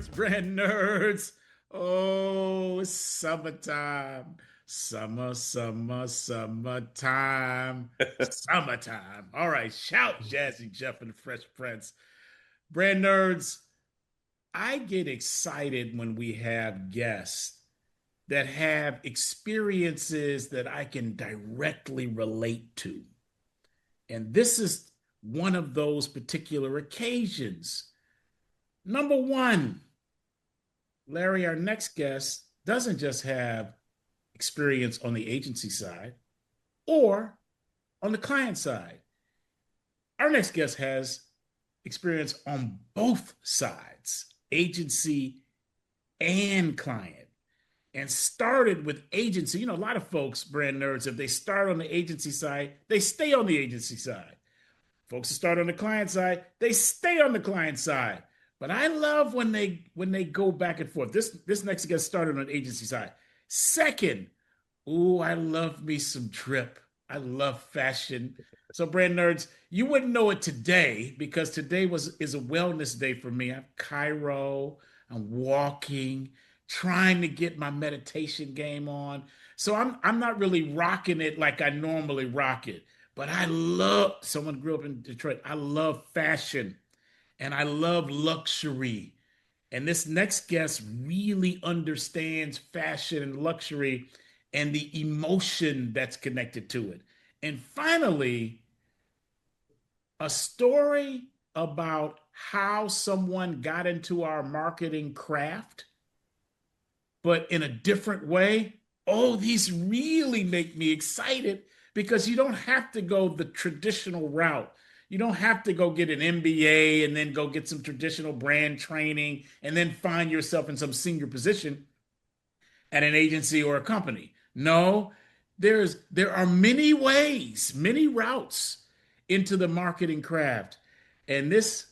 brand nerds. Oh, it's summertime. Summertime. Summertime. All right, shout, Jazzy Jeff and the Fresh Prince. Brand nerds, I get excited when we have guests that have experiences that I can directly relate to. And this is one of those particular occasions. Number one, Larry, our next guest, doesn't just have experience on the agency side or on the client side. Our next guest has experience on both sides, agency and client, and started with agency. You know, a lot of folks, brand nerds, if they start on the agency side, they stay on the agency side. Folks who start on the client side, they stay on the client side. But I love when they go back and forth. This next guest started on the agency side. Second, ooh, I love me some drip. I love fashion. So brand nerds, you wouldn't know it today because today is a wellness day for me. I'm Cairo. I'm walking, trying to get my meditation game on. So I'm not really rocking it like I normally rock it. But I love, someone grew up in Detroit. I love fashion and I love luxury. And this next guest really understands fashion and luxury and the emotion that's connected to it. And finally, a story about how someone got into our marketing craft, but in a different way. Oh, these really make me excited because you don't have to go the traditional route. You don't have to go get an MBA and then go get some traditional brand training and then find yourself in some senior position at an agency or a company. No, there are many ways, many routes into the marketing craft. And this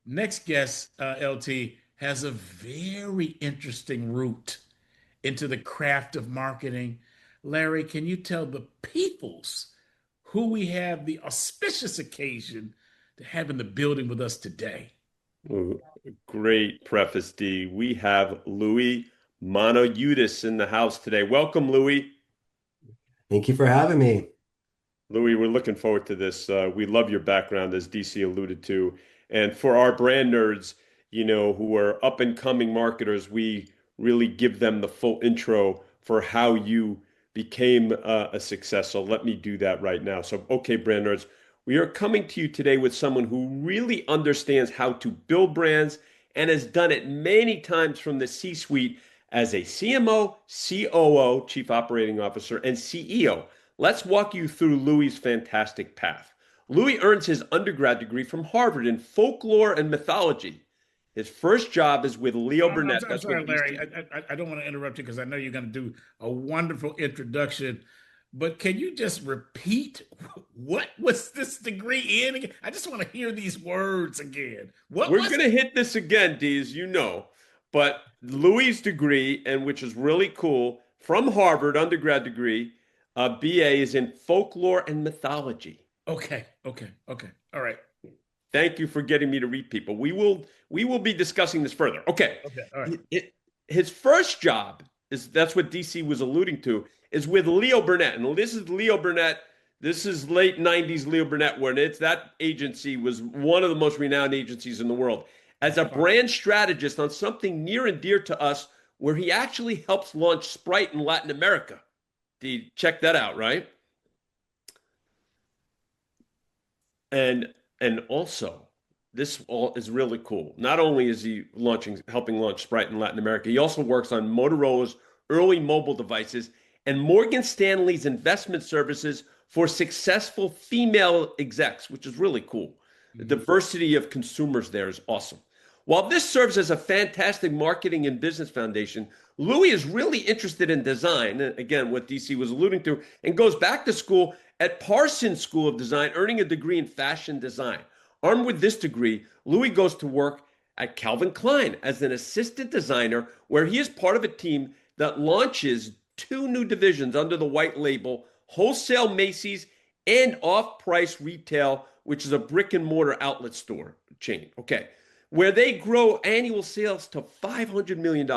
next guest, LT, has a very interesting route into the craft of marketing. Larry, can you tell the peoples who we have the auspicious occasion to have in the building with us today? Ooh, great preface, D. We have Louis Monoyudis in the house today. Welcome, Louis. Thank you for having me. Louis, we're looking forward to this. We love your background, as DC alluded to. And for our brand nerds, who are up and coming marketers, we really give them the full intro for how you became a success. So let me do that right now. So, okay, brand nerds, we are coming to you today with someone who really understands how to build brands and has done it many times from the C-suite as a CMO, COO, Chief Operating Officer, and CEO. Let's walk you through Louis' fantastic path. Louis earns his undergrad degree from Harvard in folklore and mythology. His first job is with Leo Burnett. I'm sorry, Larry. I don't want to interrupt you because I know you're going to do a wonderful introduction. But can you just repeat what was this degree in again? I just want to hear these words again. We're going to hit this again, D, as you know. But Louis' degree, and which is really cool, from Harvard, undergrad degree, BA is in folklore and mythology. Okay. All right. Thank you for getting me to read people. We will be discussing this further. Okay. All right. His first job that's what DC was alluding to, is with Leo Burnett. And this is Leo Burnett. This is late 90s Leo Burnett, where that agency was one of the most renowned agencies in the world. As a brand strategist on something near and dear to us, where he actually helps launch Sprite in Latin America. Check that out, right? And also, this all is really cool. Not only is he helping launch Sprite in Latin America, he also works on Motorola's early mobile devices and Morgan Stanley's investment services for successful female execs, which is really cool. The diversity of consumers there is awesome. While this serves as a fantastic marketing and business foundation, Louis is really interested in design, again, what DC was alluding to, and goes back to school at Parsons School of Design, earning a degree in fashion design. Armed with this degree, Louis goes to work at Calvin Klein as an assistant designer, where he is part of a team that launches 2 new divisions under the white label, Wholesale Macy's and Off-Price Retail, which is a brick and mortar outlet store chain. Okay. where they grow annual sales to $500 million.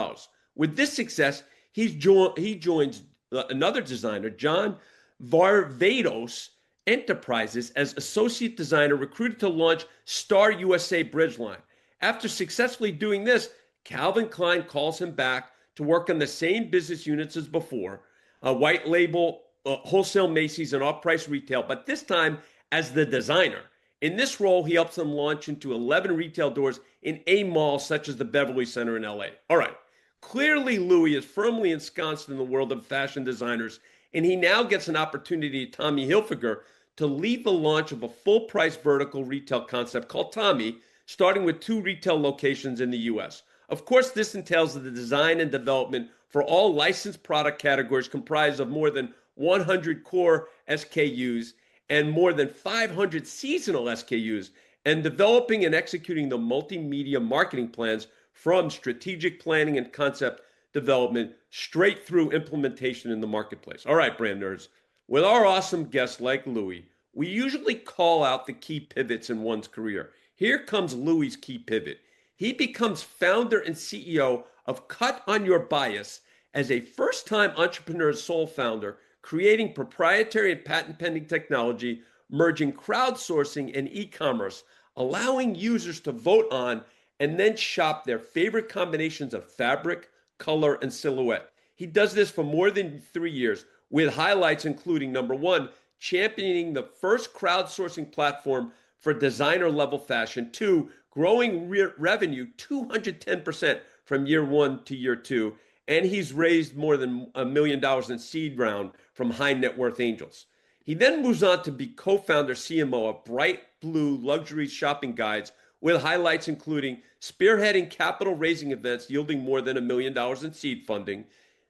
With this success, he joins another designer, John Varvatos Enterprises, as associate designer, recruited to launch Star USA Bridge Line. After successfully doing this, Calvin Klein calls him back to work on the same business units as before, white label, wholesale Macy's, and off-price retail, but this time as the designer. In this role, he helps them launch into 11 retail doors in A malls such as the Beverly Center in LA. All right, clearly Louis is firmly ensconced in the world of fashion designers, and he now gets an opportunity at Tommy Hilfiger to lead the launch of a full-price vertical retail concept called Tommy, starting with 2 retail locations in the US. Of course, this entails the design and development for all licensed product categories comprised of more than 100 core SKUs and more than 500 seasonal SKUs, and developing and executing the multimedia marketing plans from strategic planning and concept development straight through implementation in the marketplace. All right, brand nerds, with our awesome guests like Louis, we usually call out the key pivots in one's career. Here comes Louis's key pivot. He becomes founder and CEO of Cut on Your Bias as a first-time entrepreneur sole founder, creating proprietary and patent-pending technology, merging crowdsourcing and e-commerce, allowing users to vote on and then shop their favorite combinations of fabric, color, and silhouette. He does this for more than 3 years, with highlights including, number 1, championing the first crowdsourcing platform for designer-level fashion, 2, growing revenue 210% from year 1 to year 2, and he's raised more than $1 million in seed round from high net worth angels. He then moves on to be co-founder CMO of Bright Blue Luxury Shopping Guides, with highlights including spearheading capital raising events yielding more than $1 million in seed funding.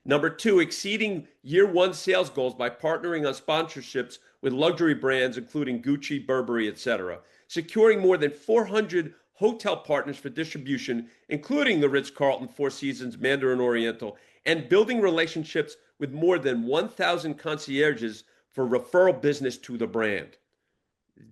Number 2, exceeding year 1 sales goals by partnering on sponsorships with luxury brands including Gucci, Burberry, etc. Securing more than 400 hotel partners for distribution, including the Ritz-Carlton, Four Seasons, Mandarin Oriental, and building relationships with more than 1,000 concierges for referral business to the brand.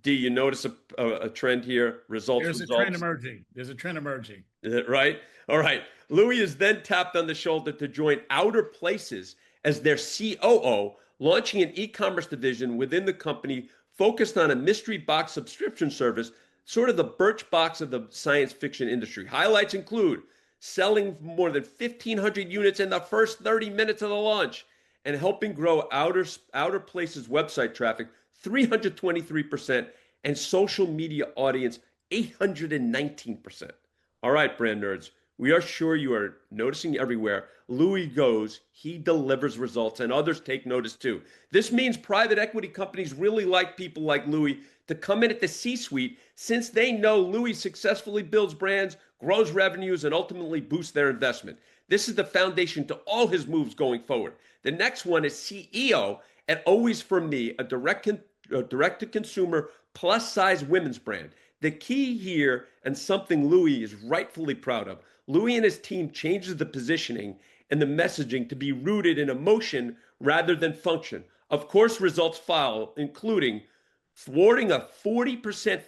Do you notice a trend here? Results. There's a trend emerging. There's a trend emerging. Right? All right. Louis is then tapped on the shoulder to join Outer Places as their COO, launching an e-commerce division within the company focused on a mystery box subscription service, sort of the Birchbox of the science fiction industry. Highlights include selling more than 1,500 units in the first 30 minutes of the launch and helping grow Outer Places website traffic 323% and social media audience 819%. All right, brand nerds, we are sure you are noticing everywhere. Louis goes, he delivers results, and others take notice too. This means private equity companies really like people like Louis to come in at the C-suite, since they know Louis successfully builds brands, grows revenues, and ultimately boosts their investment. This is the foundation to all his moves going forward. The next one is CEO at Always For Me, a direct-to-consumer plus-size women's brand. The key here, and something Louis is rightfully proud of, Louis and his team changes the positioning and the messaging to be rooted in emotion rather than function. Of course, results follow, including thwarting a 40%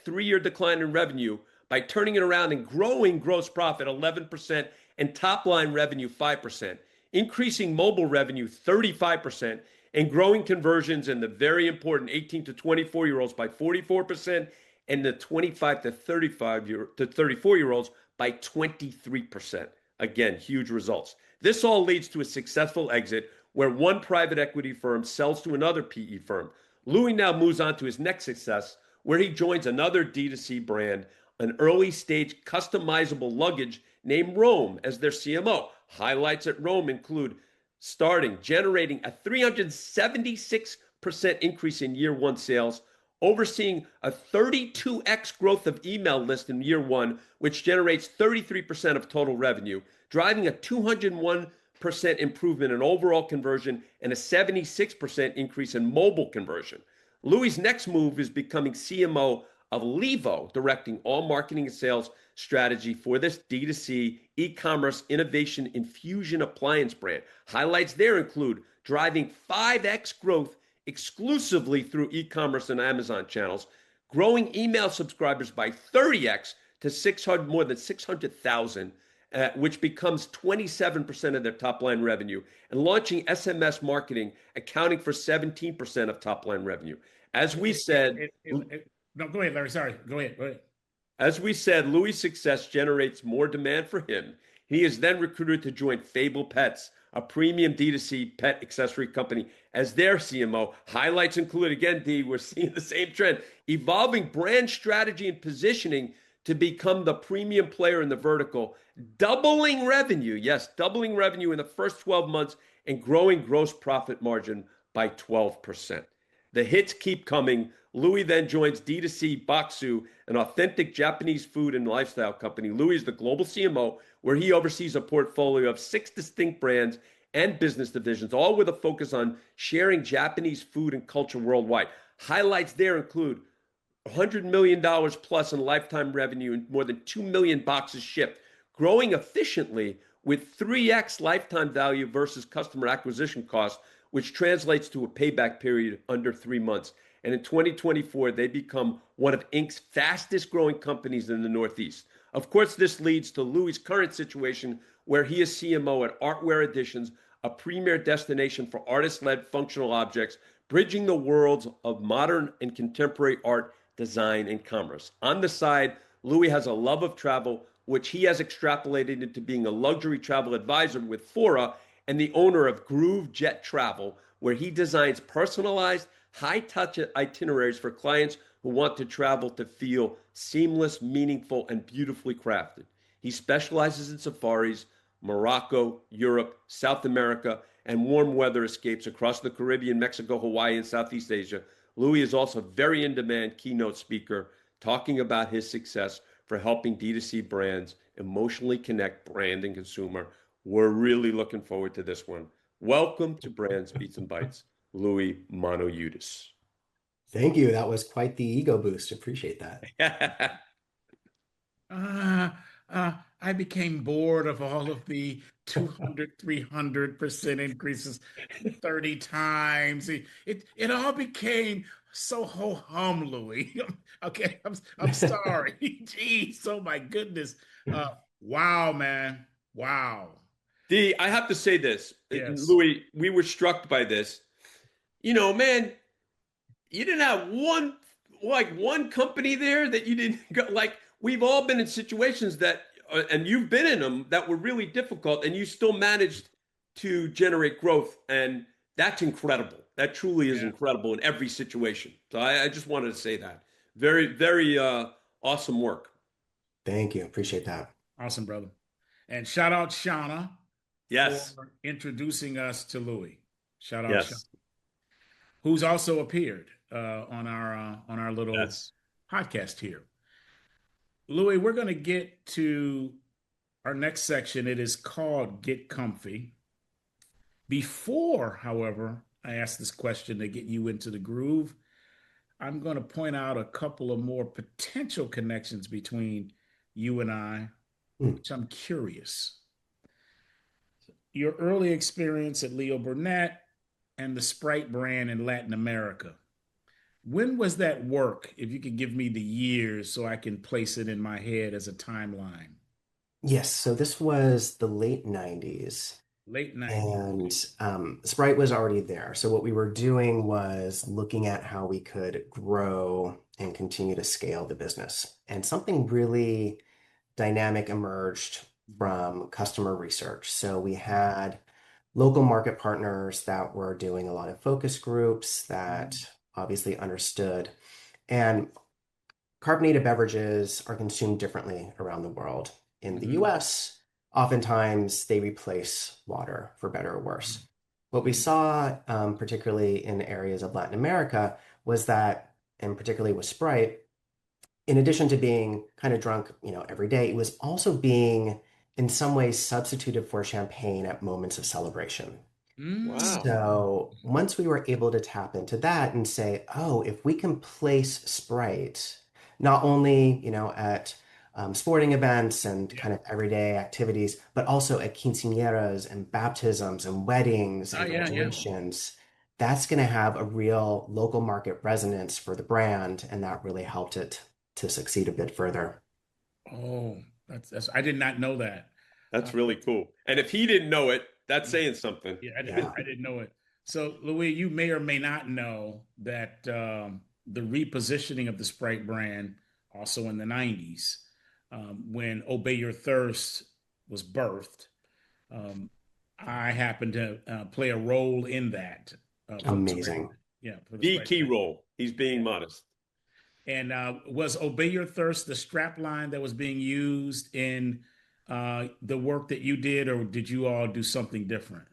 3-year decline in revenue by turning it around and growing gross profit 11% and top-line revenue 5%, increasing mobile revenue 35%, and growing conversions in the very important 18 to 24-year-olds by 44%, and the 25 to 34-year-olds by 23%. Again, huge results. This all leads to a successful exit where one private equity firm sells to another PE firm. Louis now moves on to his next success, where he joins another D2C brand, an early-stage customizable luggage named Rome, as their CMO. Highlights at Rome include generating a 376% increase in year 1 sales, overseeing a 32x growth of email list in year 1, which generates 33% of total revenue, driving a 201% improvement in overall conversion and a 76% increase in mobile conversion. Louis' next move is becoming CMO of Levo, directing all marketing and sales strategy for this D2C e-commerce innovation infusion appliance brand. Highlights there include driving 5x growth exclusively through e-commerce and Amazon channels, growing email subscribers by 30x to 600, more than 600,000, which becomes 27% of their top line revenue, and launching SMS marketing, accounting for 17% of top line revenue. As we said, no, go ahead, Larry. Sorry. Go ahead. Go ahead. as we said, Louis' success generates more demand for him. He is then recruited to join Fable Pets, a premium D2C pet accessory company, as their CMO. Highlights include, again, D, we're seeing the same trend, evolving brand strategy and positioning to become the premium player in the vertical, doubling revenue, yes, doubling revenue in the first 12 months and growing gross profit margin by 12%. The hits keep coming. Louis then joins D2C Bokksu, an authentic Japanese food and lifestyle company. Louis is the global CMO, where he oversees a portfolio of 6 distinct brands and business divisions, all with a focus on sharing Japanese food and culture worldwide. Highlights there include $100 million plus in lifetime revenue and more than 2 million boxes shipped, growing efficiently with 3x lifetime value versus customer acquisition cost, which translates to a payback period under 3 months. And in 2024, they become one of Inc.'s fastest growing companies in the Northeast. Of course, this leads to Louis' current situation, where he is CMO at Artware Editions, a premier destination for artist-led functional objects, bridging the worlds of modern and contemporary art, design, and commerce. On the side, Louis has a love of travel, which he has extrapolated into being a luxury travel advisor with Fora and the owner of Groove Jet Travel, where he designs personalized, high-touch itineraries for clients who want to travel to feel seamless, meaningful, and beautifully crafted. He specializes in safaris, Morocco, Europe, South America, and warm weather escapes across the Caribbean, Mexico, Hawaii, and Southeast Asia. Louis is also a very in-demand keynote speaker, talking about his success for helping D2C brands emotionally connect brand and consumer. We're really looking forward to this one. Welcome to Brands, Beats, and Bytes, Louis Monoyudis. Thank you. That was quite the ego boost. Appreciate that. Uh, I became bored of all of the 200, 300% increases 30 times. It all became so ho-hum, Louis. Okay, I'm sorry. Jeez, oh my goodness. Wow, man. Wow. D, I have to say this. Yes. Louis, we were struck by this. You know, man, you didn't have one company there that you didn't go, like, we've all been in situations that and you've been in them, that were really difficult, and you still managed to generate growth, and that's incredible. That truly is Yeah. incredible in every situation. So I just wanted to say that. Very, very awesome work. Thank you. Appreciate that. Awesome, brother. And shout out Shauna Yes. for introducing us to Louis. Shout out Shauna, Yes. who's also appeared on our little Yes. podcast here. Louis, we're going to get to our next section. It is called Get Comfy. Before, however, I ask this question to get you into the groove, I'm going to point out a couple of more potential connections between you and I, which I'm curious. Your early experience at Leo Burnett and the Sprite brand in Latin America. When was that work? If you could give me the years so I can place it in my head as a timeline. Yes, so this was the late 90s, Late 90s. and Sprite was already there. So what we were doing was looking at how we could grow and continue to scale the business. And something really dynamic emerged from customer research. So we had local market partners that were doing a lot of focus groups that obviously understood. And carbonated beverages are consumed differently around the world. In the US, oftentimes they replace water, for better or worse. What we saw, particularly in areas of Latin America, was that, and particularly with Sprite, in addition to being kind of drunk, every day, it was also being in some ways substituted for champagne at moments of celebration. Mm. Wow. So once we were able to tap into that and say, oh, if we can place Sprite not only, at sporting events and kind of everyday activities, but also at quinceañeras and baptisms and weddings and Yeah, yeah. graduations, that's going to have a real local market resonance for the brand, and that really helped it to succeed a bit further. Oh, that's I did not know that. Uh, That's really cool. And if he didn't know it, that's saying something. yeah, Yeah. I didn't know it. So, Louis, you may or may not know that the repositioning of the Sprite brand, also in the 90s, when Obey Your Thirst was birthed, um, I happened to play a role in that for the Sprite Amazing. brand. Yeah, for the The Sprite key brand. role. He's being Yeah. modest. And was Obey Your Thirst the strap line that was being used in the work that you did, or did you all do something different?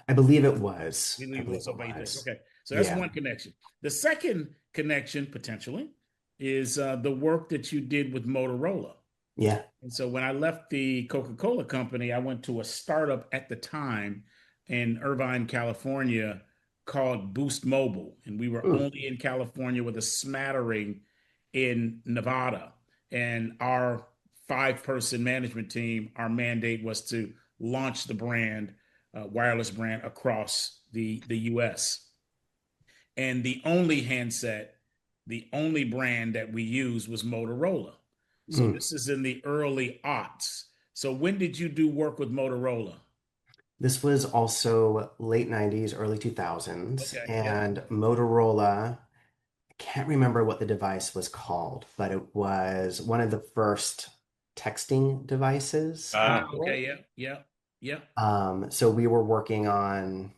I believe it was. You I believe it believe was it Obey Your Thirst. was. Okay, so that's Yeah. one connection. The second connection, potentially, is the work that you did with Motorola. Yeah. And so when I left the Coca-Cola company, I went to a startup at the time in Irvine, California called Boost Mobile. And we were Mm. only in California with a smattering in Nevada. And our five-person management team, our mandate was to launch the brand, wireless brand across the US. And the only handset, the only brand that we used was Motorola. So Mm. this is in the early aughts. So when did you do work with Motorola? This was also late 90s, early 2000s, Okay, yeah. and Motorola, I can't remember what the device was called, but it was one of the first texting devices out Ah, there. Okay, yeah, yeah, yeah. So we were working on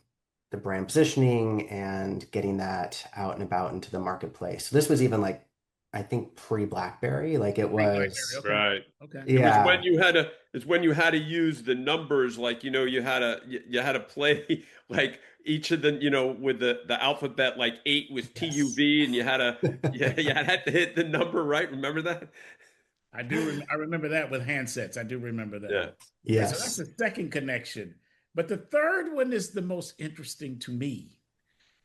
the brand positioning and getting that out and about into the marketplace. So this was even like, I think pre-BlackBerry, like it Pre-BlackBerry. was, Okay, right. okay. It was when yeah, you had to it's when you had to use the numbers like you had to play like each of the with the alphabet like 8 was yes. TUV and you had to you had to hit the number right. Remember that? I do. I remember that with handsets. I do remember that. Yeah. All right, so that's Yes. the second connection. But the third one is the most interesting to me,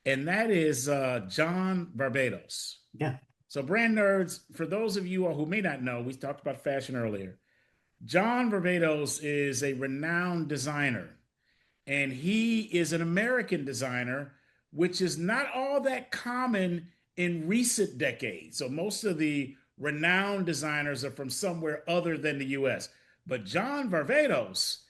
and that is John Barbados. Yeah. So, brand nerds, for those of you who may not know, we talked about fashion earlier. John Barbados is a renowned designer, and he is an American designer, which is not all that common in recent decades. So, most of the renowned designers are from somewhere other than the US. But John Barbados,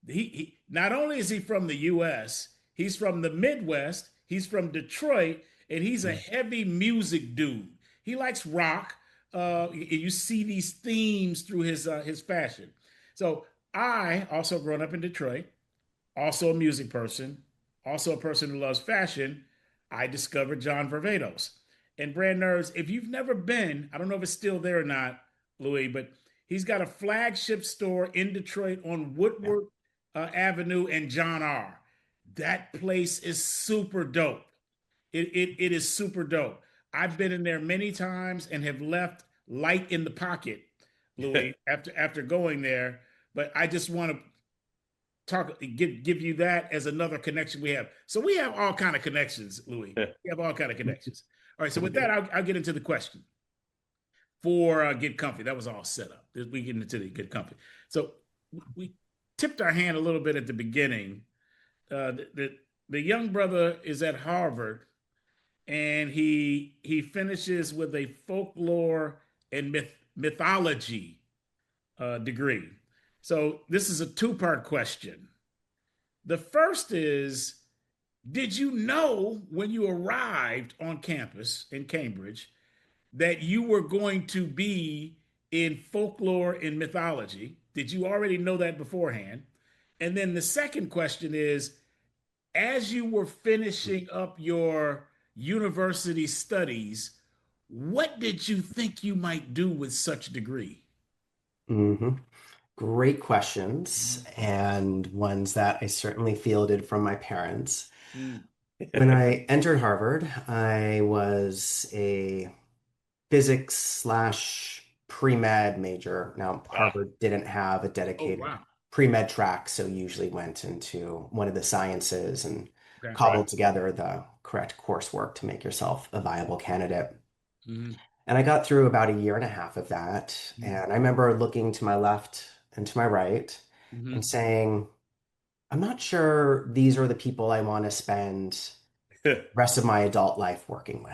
he not only is he from the US, he's from the Midwest, he's from Detroit, and he's a Mm. heavy music dude. He likes rock. You see these themes through his fashion. So I also grown up in Detroit, also a music person, also a person who loves fashion. I discovered John Varvatos. And brand nerds, if you've never been, I don't know if it's still there or not, Louis, but he's got a flagship store in Detroit on Yeah. Woodward Avenue and John R. That place is super dope. It is super dope. I've been in there many times and have left light in the pocket, Louis, after going there. But I just want to give you that as another connection we have. So we have all kind of connections, Louis. We have all kind of connections. All right. So We with do. that, I'll get into the question for Get Comfy. That was all set up. We get into the Get Comfy. So we tipped our hand a little bit at the beginning. The young brother is at Harvard, and he finishes with a folklore and mythology degree. So this is a two-part question. The first is, did you know when you arrived on campus in Cambridge that you were going to be in folklore and mythology? Did you already know that beforehand? And then the second question is, as you were finishing up your university studies, what did you think you might do with such a degree? Hmm. Great questions, Mhm. and ones that I certainly fielded from my parents. Mm. When I entered Harvard, I was a physics slash pre-med major. Now, Ah, Harvard didn't have a Oh, dedicated wow. pre-med track, so usually went into one of the sciences and Okay. right. cobbled together the correct coursework to make yourself a viable candidate. Hmm. And I got through about a year and a half of that. And I remember looking to my left and to my right and Hmm. saying, I'm not sure these are the people I want to spend rest of my adult life working with.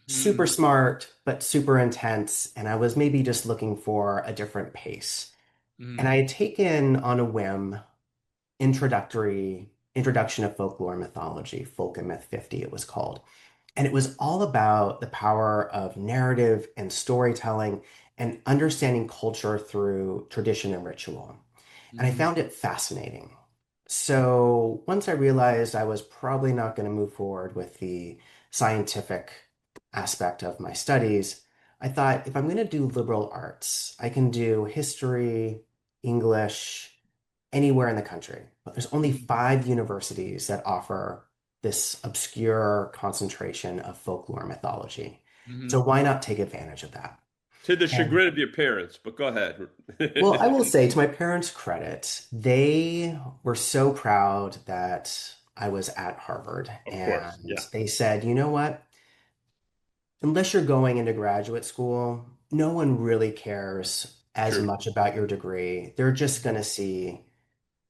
Super Mm-hmm. smart, but super intense. And I was maybe just looking for a different pace. And I Mm-hmm. had taken on a whim introduction of folklore mythology, Folk and Myth 50, it was called. And it was all about the power of narrative and storytelling and understanding culture through tradition and ritual. And I Mm-hmm. found it fascinating. So once I realized I was probably not going to move forward with the scientific aspect of my studies, I thought if I'm going to do liberal arts, I can do history, English, anywhere in the country. But there's only Mm-hmm. 5 universities that offer this obscure concentration of folklore mythology. So Mm-hmm. why not take advantage of that? To the And chagrin of your parents, but go ahead. well, I will say to my parents' credit, they were so proud that I was at Harvard. Of course. And Yeah. they said, you know what? Unless you're going into graduate school, no one really cares as True. much about your degree. They're just going to see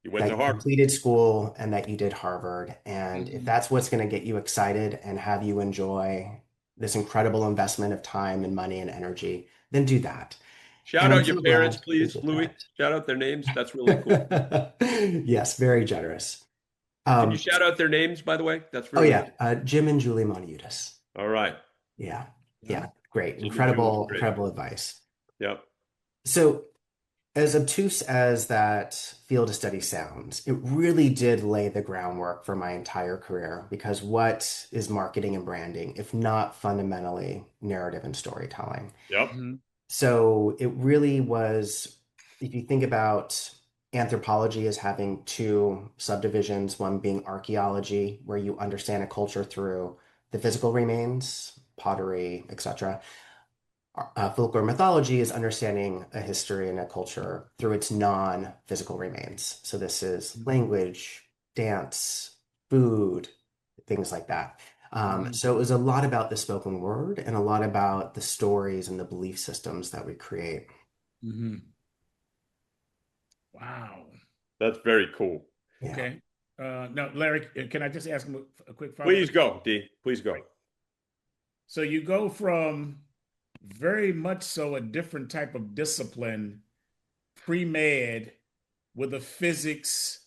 You went that to you Harvard. completed school and that you did Harvard. And if Mm-hmm. that's what's going to get you excited and have you enjoy this incredible investment of time and money and energy, then do that. Shout And I'm out your so parents, glad they please, did Louis. that. Shout out their names. That's really cool. Yes, very generous. Can you Um, shout out their names, by the way? That's oh really yeah, important. Jim and Julie Monoyudis. All right. Yeah, Yeah. yeah, great, Jim and Julie, incredible, great. incredible advice. Yep. So, as obtuse as that field of study sounds, it really did lay the groundwork for my entire career because what is marketing and branding if not fundamentally narrative and storytelling? Yep. Mm-hmm. So it really was, if you think about anthropology as having 2 subdivisions, one being archaeology, where you understand a culture through the physical remains, pottery, etc. Folklore mythology is understanding a history and a culture through its non-physical remains. So this is language, dance, food, things like that. Mm-hmm. So it was a lot about the spoken word and a lot about the stories and the belief systems that we create. Mm-hmm. Wow. That's very cool. Yeah. Okay. Now, Larry, can I just ask him a quick follow-up? Please go, D. Please go. So you go from very much so a different type of discipline, pre-med with a physics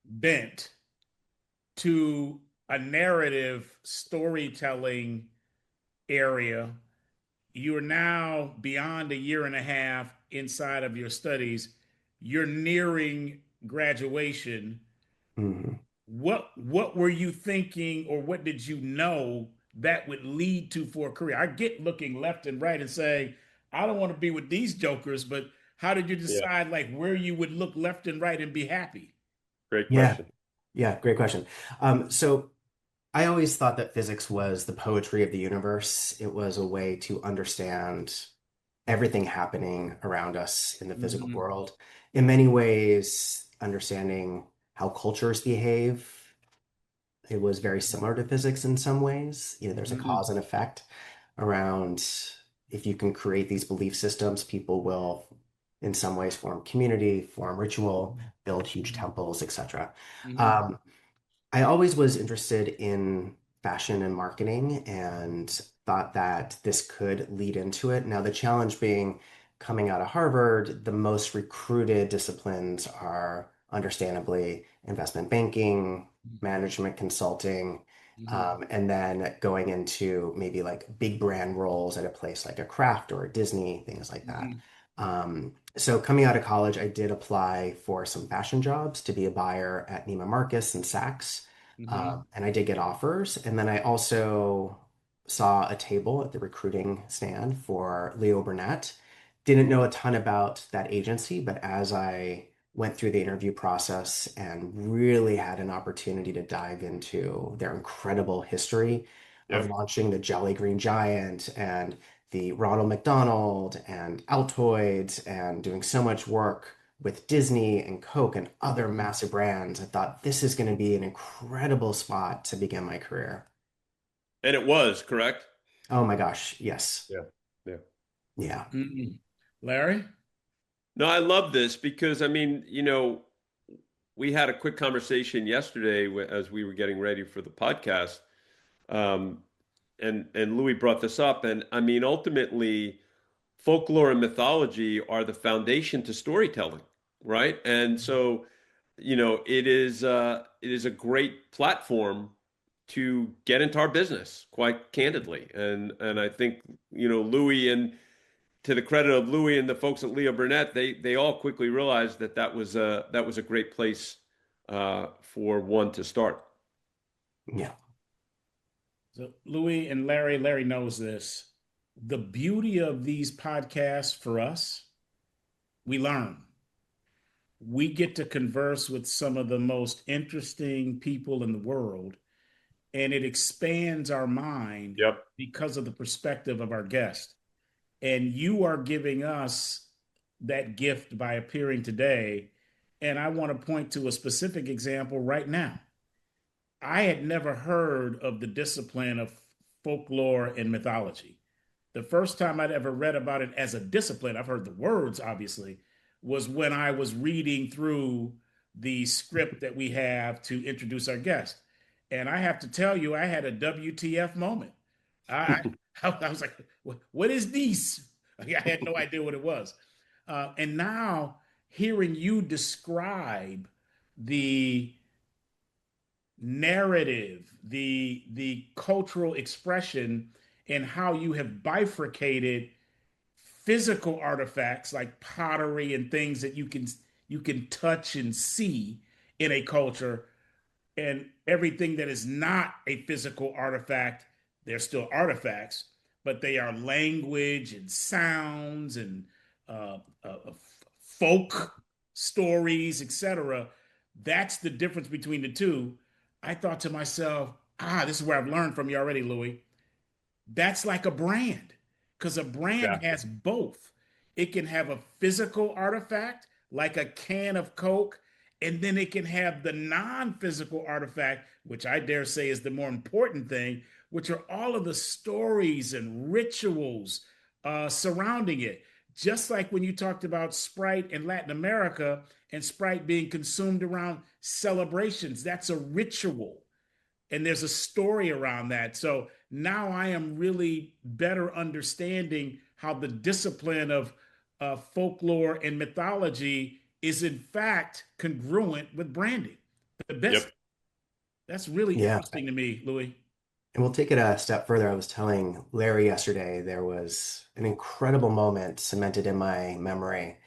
bent to a narrative storytelling area. You are now beyond a year and a half inside of your studies. You're nearing graduation. Mhm. What were you thinking, or what did you know that would lead to for a career? I get looking left and right and saying, I don't want to be with these jokers, but how did you Yeah. decide like where you would look left and right and be happy? Great Yeah. question. Yeah. Great question. So I always thought that physics was the poetry of the universe. It was a way to understand everything happening around us in the physical Mm-hmm. world. In many ways, understanding how cultures behave. It was very similar to physics in some ways. There's a Mm-hmm. cause and effect around if you can create these belief systems, people will, in some ways, form community, form ritual, build huge temples, etc. Mm-hmm. Um, I always was interested in fashion and marketing and thought that this could lead into it. Now, the challenge being coming out of Harvard, the most recruited disciplines are understandably investment banking, management consulting, Mm-hmm. and then going into maybe like big brand roles at a place like a Kraft or a Disney, things like that. Mm-hmm. So coming out of college, I did apply for some fashion jobs to be a buyer at Neiman Marcus and Saks. Mm-hmm. And I did get offers. And then I also saw a table at the recruiting stand for Leo Burnett. Didn't know a ton about that agency, but as I went through the interview process and really had an opportunity to dive into their incredible history of Yep. launching the Jolly Green Giant and the Ronald McDonald and Altoids and doing so much work with Disney and Coke and other Mm-hmm. massive brands, I thought this is going to be an incredible spot to begin my career. And it was, correct? Oh my gosh, yes. Yeah. Yeah. Yeah. Mm-hmm. Larry? No, I love this because, I mean, we had a quick conversation yesterday as we were getting ready for the podcast. Um, and Louis brought this up, and I mean, ultimately, folklore and mythology are the foundation to storytelling, right? And so, it is a great platform to get into our business, quite candidly. And I think, Louis, and to the credit of Louis and the folks at Leo Burnett, they all quickly realized that that was a great place for one to start. Yeah. So Louis and Larry knows this. The beauty of these podcasts for us, we learn. We get to converse with some of the most interesting people in the world, and it expands our mind Yep. because of the perspective of our guest. And you are giving us that gift by appearing today. And I want to point to a specific example right now. I had never heard of the discipline of folklore and mythology. The first time I'd ever read about it as a discipline, I've heard the words obviously, was when I was reading through the script that we have to introduce our guest. And I have to tell you, I had a WTF moment. I, I was like, what is this? I had no idea what it was. And now hearing you describe the narrative, the cultural expression, and how you have bifurcated physical artifacts like pottery and things that you can touch and see in a culture, and everything that is not a physical artifact, they're still artifacts, but they are language and sounds and folk stories, etc. That's the difference between the two. I thought to myself, this is where I've learned from you already, Louis. That's like a brand, because a brand Exactly. has both. It can have a physical artifact like a can of Coke, and then it can have the non-physical artifact, which I dare say is the more important thing, which are all of the stories and rituals surrounding it. Just like when you talked about Sprite in Latin America and Sprite being consumed around celebrations, that's a ritual and there's a story around that. So now I am really better understanding how the discipline of folklore and mythology is in fact congruent with branding. The best. Yep. That's really Yeah. interesting to me, Louis. And we'll take it a step further. I was telling Larry yesterday, there was an incredible moment cemented in my memory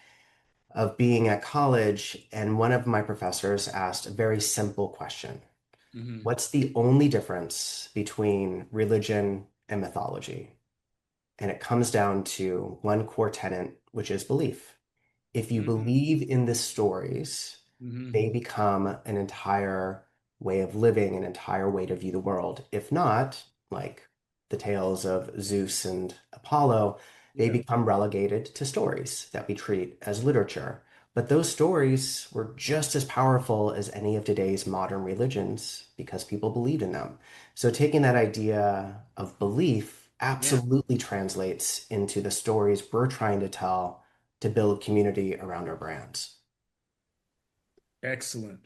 of being at college, and one of my professors asked a very simple question. Mm-hmm. What's the only difference between religion and mythology? And it comes down to one core tenet, which is belief. If you Mm-hmm. believe in the stories, Mm-hmm. they become an entire way of living, an entire way to view the world. If not, like the tales of Zeus and Apollo, they Yeah. become relegated to stories that we treat as literature. But those stories were just as powerful as any of today's modern religions because people believed in them. So taking that idea of belief Yeah. absolutely translates into the stories we're trying to tell to build community around our brands. Excellent.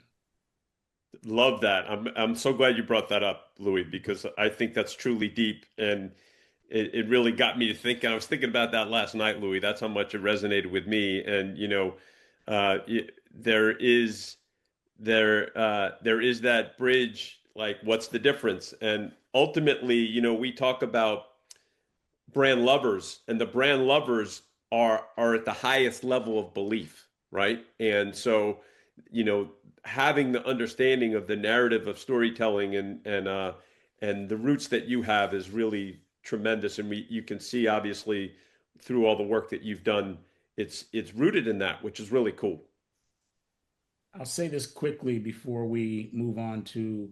Love that. I'm so glad you brought that up, Louis, because I think that's truly deep, and it really got me to think. And I was thinking about that last night, Louis. That's how much it resonated with me. And there is there is that bridge. Like, what's the difference? And ultimately, we talk about brand lovers, and the brand lovers are at the highest level of belief, right? And so, you know, having the understanding of the narrative of storytelling and the roots that you have is really tremendous. And you can see obviously through all the work that you've done, it's rooted in that, which is really cool. I'll say this quickly before we move on to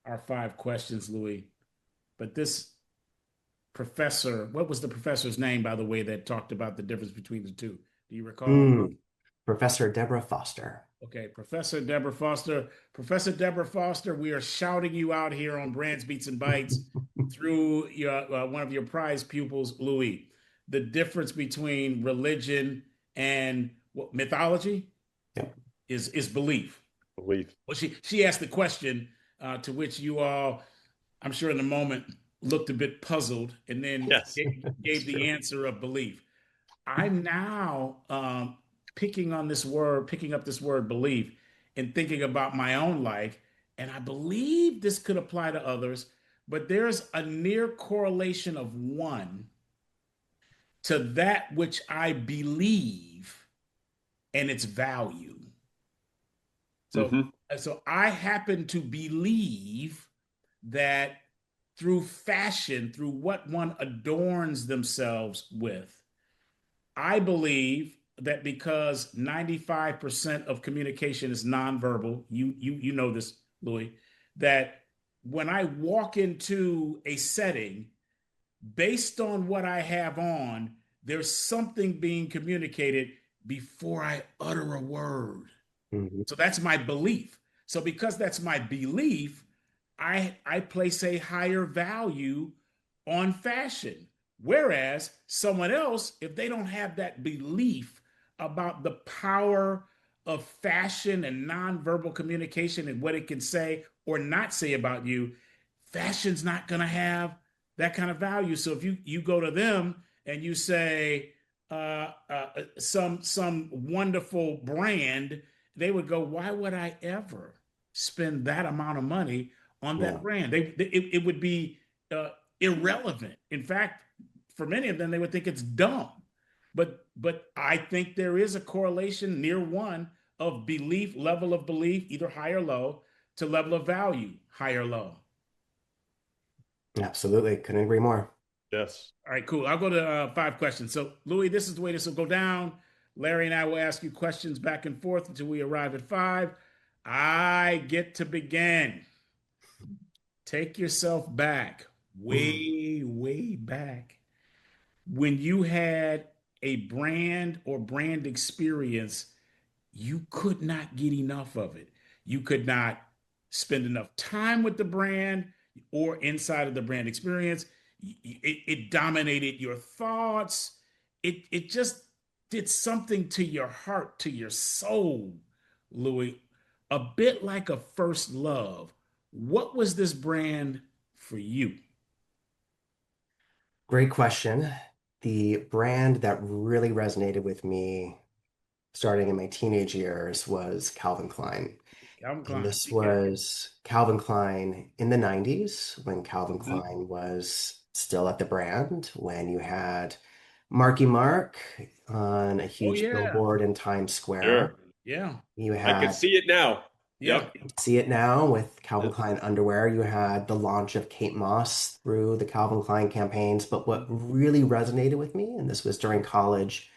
our 5 questions, Louis. But this professor, what was the professor's name, by the way, that talked about the difference between the two? Do you recall? Mm, Professor Deborah Foster. Okay, Professor Deborah Foster. Professor Deborah Foster, we are shouting you out here on Brands, Beats, and Bytes through one of your prize pupils, Louis. The difference between religion and mythology Yep. is belief. Belief. Well, she asked the question to which you all I'm sure in the moment looked a bit puzzled and then Yes. gave the answer of belief. I'm now picking up this word belief and thinking about my own life. And I believe this could apply to others, but there's a near correlation of one to that which I believe and its value. So, Hmm. so I happen to believe that through fashion, through what one adorns themselves with, I believe that because 95% of communication is nonverbal, you know this, Louis, that when I walk into a setting, based on what I have on, there's something being communicated before I utter a word. Mhm. So that's my belief. So because that's my belief, I place a higher value on fashion. Whereas someone else, if they don't have that belief about the power of fashion and nonverbal communication and what it can say or not say about you, fashion's not going to have that kind of value. So if you go to them and you say some wonderful brand, they would go, why would I ever spend that amount of money on that Yeah. brand? It would be uh, irrelevant. In fact, for many of them, they would think it's dumb. But I think there is a correlation near one of belief, level of belief, either high or low, to level of value, high or low. Absolutely. Couldn't agree more. Yes. All right, cool. I'll go to five questions. So, Louis, this is the way this will go down. Larry and I will ask you questions back and forth until we arrive at five. I get to begin. Take yourself back, way, way back. When you had a brand or brand experience, you could not get enough of it. You could not spend enough time with the brand or inside of the brand experience. It dominated your thoughts. It just did something to your heart, to your soul, Louis. A bit like a first love. What was this brand for you? Great question. The brand that really resonated with me starting in my teenage years was Calvin Klein. Calvin And Klein. this Okay. was Calvin Klein in the 90s when Calvin Mhm. Klein was still at the brand, when you had Marky Mark on a Oh huge yeah, billboard in Times Square. Sure. yeah, You I can had see it now. yeah. Yep. See it now with Calvin Yep. Klein underwear. You had the launch of Kate Moss through the Calvin Klein campaigns. But what really resonated with me, and this was during the college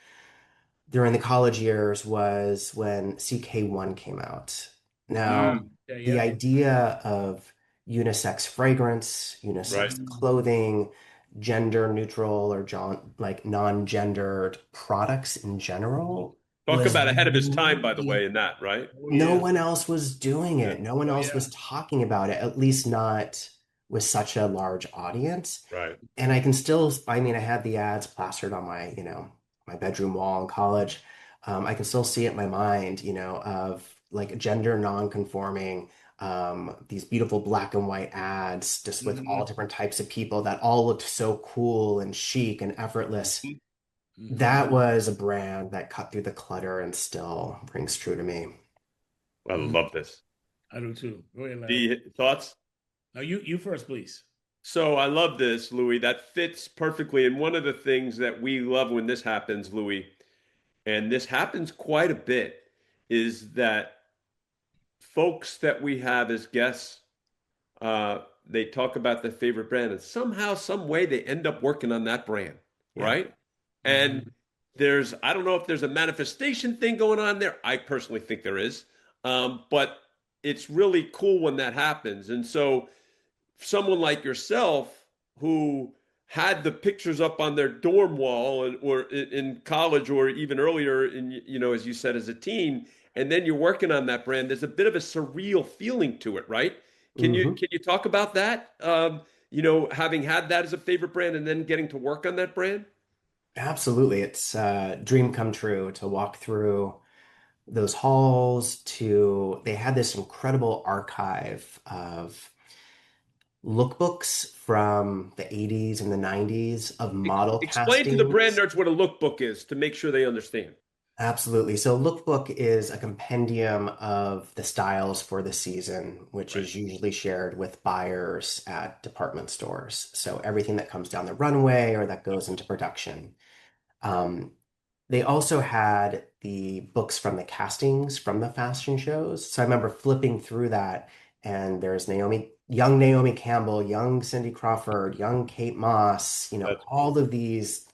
years, was when CK1 came out. Now, Yeah, the yeah. idea of unisex fragrance, Right. unisex clothing, gender neutral or like non-gendered products in general Talk was about ahead of his time, by the way, really in that, right? Oh no yeah. one else was doing Yeah. it. No one Oh else yeah. was talking about it, at least not with such a large audience. Right. And I can still, I mean, I had the ads plastered on my bedroom wall in college. I can still see it in my mind, of like gender non-conforming, these beautiful black and white ads, just with all Mhm. different types of people that all looked so cool and chic and effortless. Mhm. That Mhm. was a brand that cut through the clutter and still rings true to me. I Mhm. love this. I do too. Go ahead, Larry. The thoughts? No, you first, please. So I love this, Louis. That fits perfectly. And one of the things that we love when this happens, Louis, and this happens quite a bit, is that folks that we have as guests, they talk about their favorite brand, and somehow, some way, they end up working on that brand, Yeah. right? And Mhm. I don't know if there's a manifestation thing going on there. I personally think there is. But it's really cool when that happens. And so, someone like yourself who had the pictures up on their dorm wall or in college or even earlier as you said, as a teen, and then you're working on that brand, there's a bit of a surreal feeling to it, right? can you Hmm. can you talk about that, having had that as a favorite brand and then getting to work on that brand? Absolutely. It's a dream come true to walk through those halls they had this incredible archive of lookbooks from the 80s and the 90s of model Explain to the brand castings. nerds what a lookbook is to make sure they understand. Absolutely. So lookbook is a compendium of the styles for the season, which Right. is usually shared with buyers at department stores. So everything that comes down the runway or that goes into production. Um, they also had the books from the castings from the fashion shows. So I remember flipping through that, and there's young Naomi Campbell, young Cindy Crawford, young Kate Moss, That's all cool. of these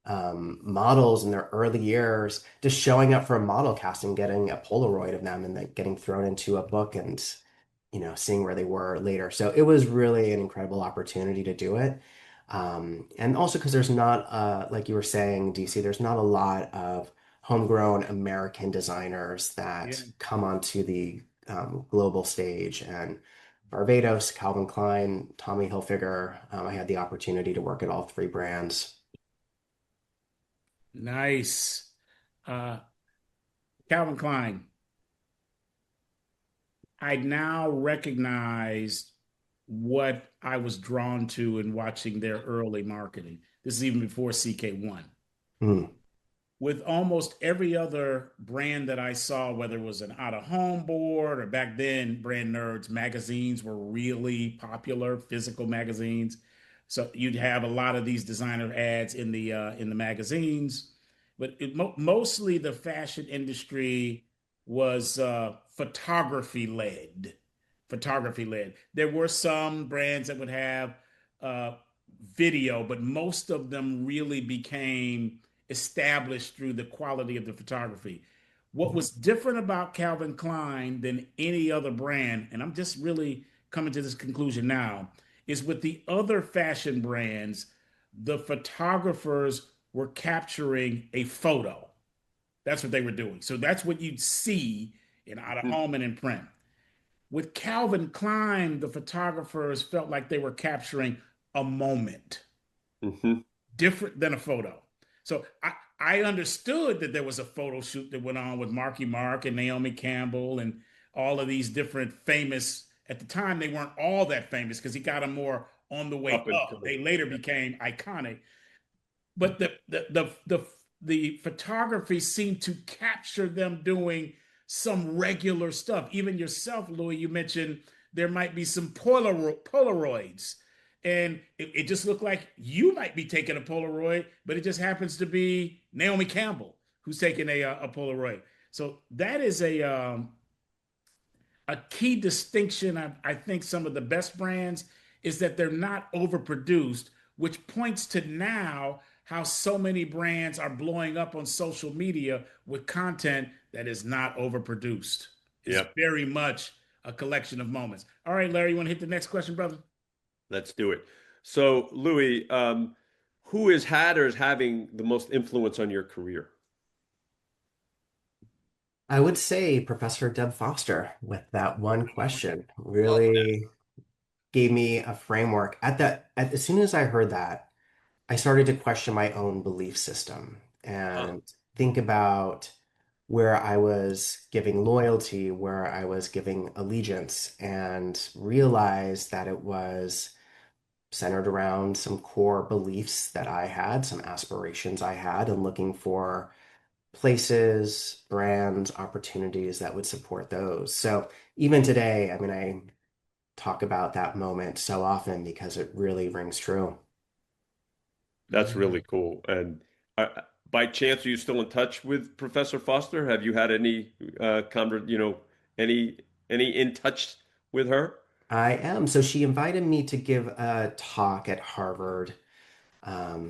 models in their early years just showing up for a model casting, getting a Polaroid of them and then getting thrown into a book and, seeing where they were later. So it was really an incredible opportunity to do it. And also because there's not, like you were saying, DC, there's not a lot of homegrown American designers Yeah. that come onto the global stage. And Barbados, Calvin Klein, Tommy Hilfiger, I had the opportunity to work at all three brands. Nice. Uh, Calvin Klein. I now recognize what I was drawn to in watching their early marketing. This is even before CK1. Hmm. With almost every other brand that I saw, whether it was an out of home board or back then, Brand Nerds magazines were really popular, physical magazines. So you'd have a lot of these designer ads in the magazines, but mostly the fashion industry was photography led. Photography led. There were some brands that would have uh, video, but most of them really became established through the quality of the photography. What was different about Calvin Klein than any other brand, and I'm just really coming to this conclusion now, is with the other fashion brands, the photographers were capturing a photo. That's what they were doing. So that's what you'd see in out of home and in print. With Calvin Klein, the photographers felt like they were capturing a moment Mm-hmm. different than a photo. So I understood that there was a photo shoot that went on with Marky Mark and Naomi Campbell and all of these different famous, at the time, they weren't all that famous because he got them more on the way Up and up. coming. They later became iconic. But the photography seemed to capture them doing some regular stuff. Even yourself, Louis, you mentioned there might be some Polaroids. And it just looked like you might be taking a Polaroid, but it just happens to be Naomi Campbell who's taking a Polaroid. So that is a key distinction. I think some of the best brands is that they're not overproduced, which points to now how so many brands are blowing up on social media with content that is not overproduced. It's Yep. very much a collection of moments. All right, Larry, you want to hit the next question, brother? Let's do it. So, Louis, who has had or is having the most influence on your career? I would say Professor Deb Foster with that one question Love really gave me a framework. As soon as I heard that, I started to question my own belief system that. and think about where I was giving loyalty, where I was giving allegiance, and realized that it was centered around some core beliefs that I had, some aspirations I had, and looking for places, brands, opportunities that would support those. So even today, I mean, I talk about that moment so often because it really rings true. That's Yeah. really cool. And by chance, are you still in touch with Professor Foster? Have you had any any in touch with her? I am. So she invited me to give a talk at Harvard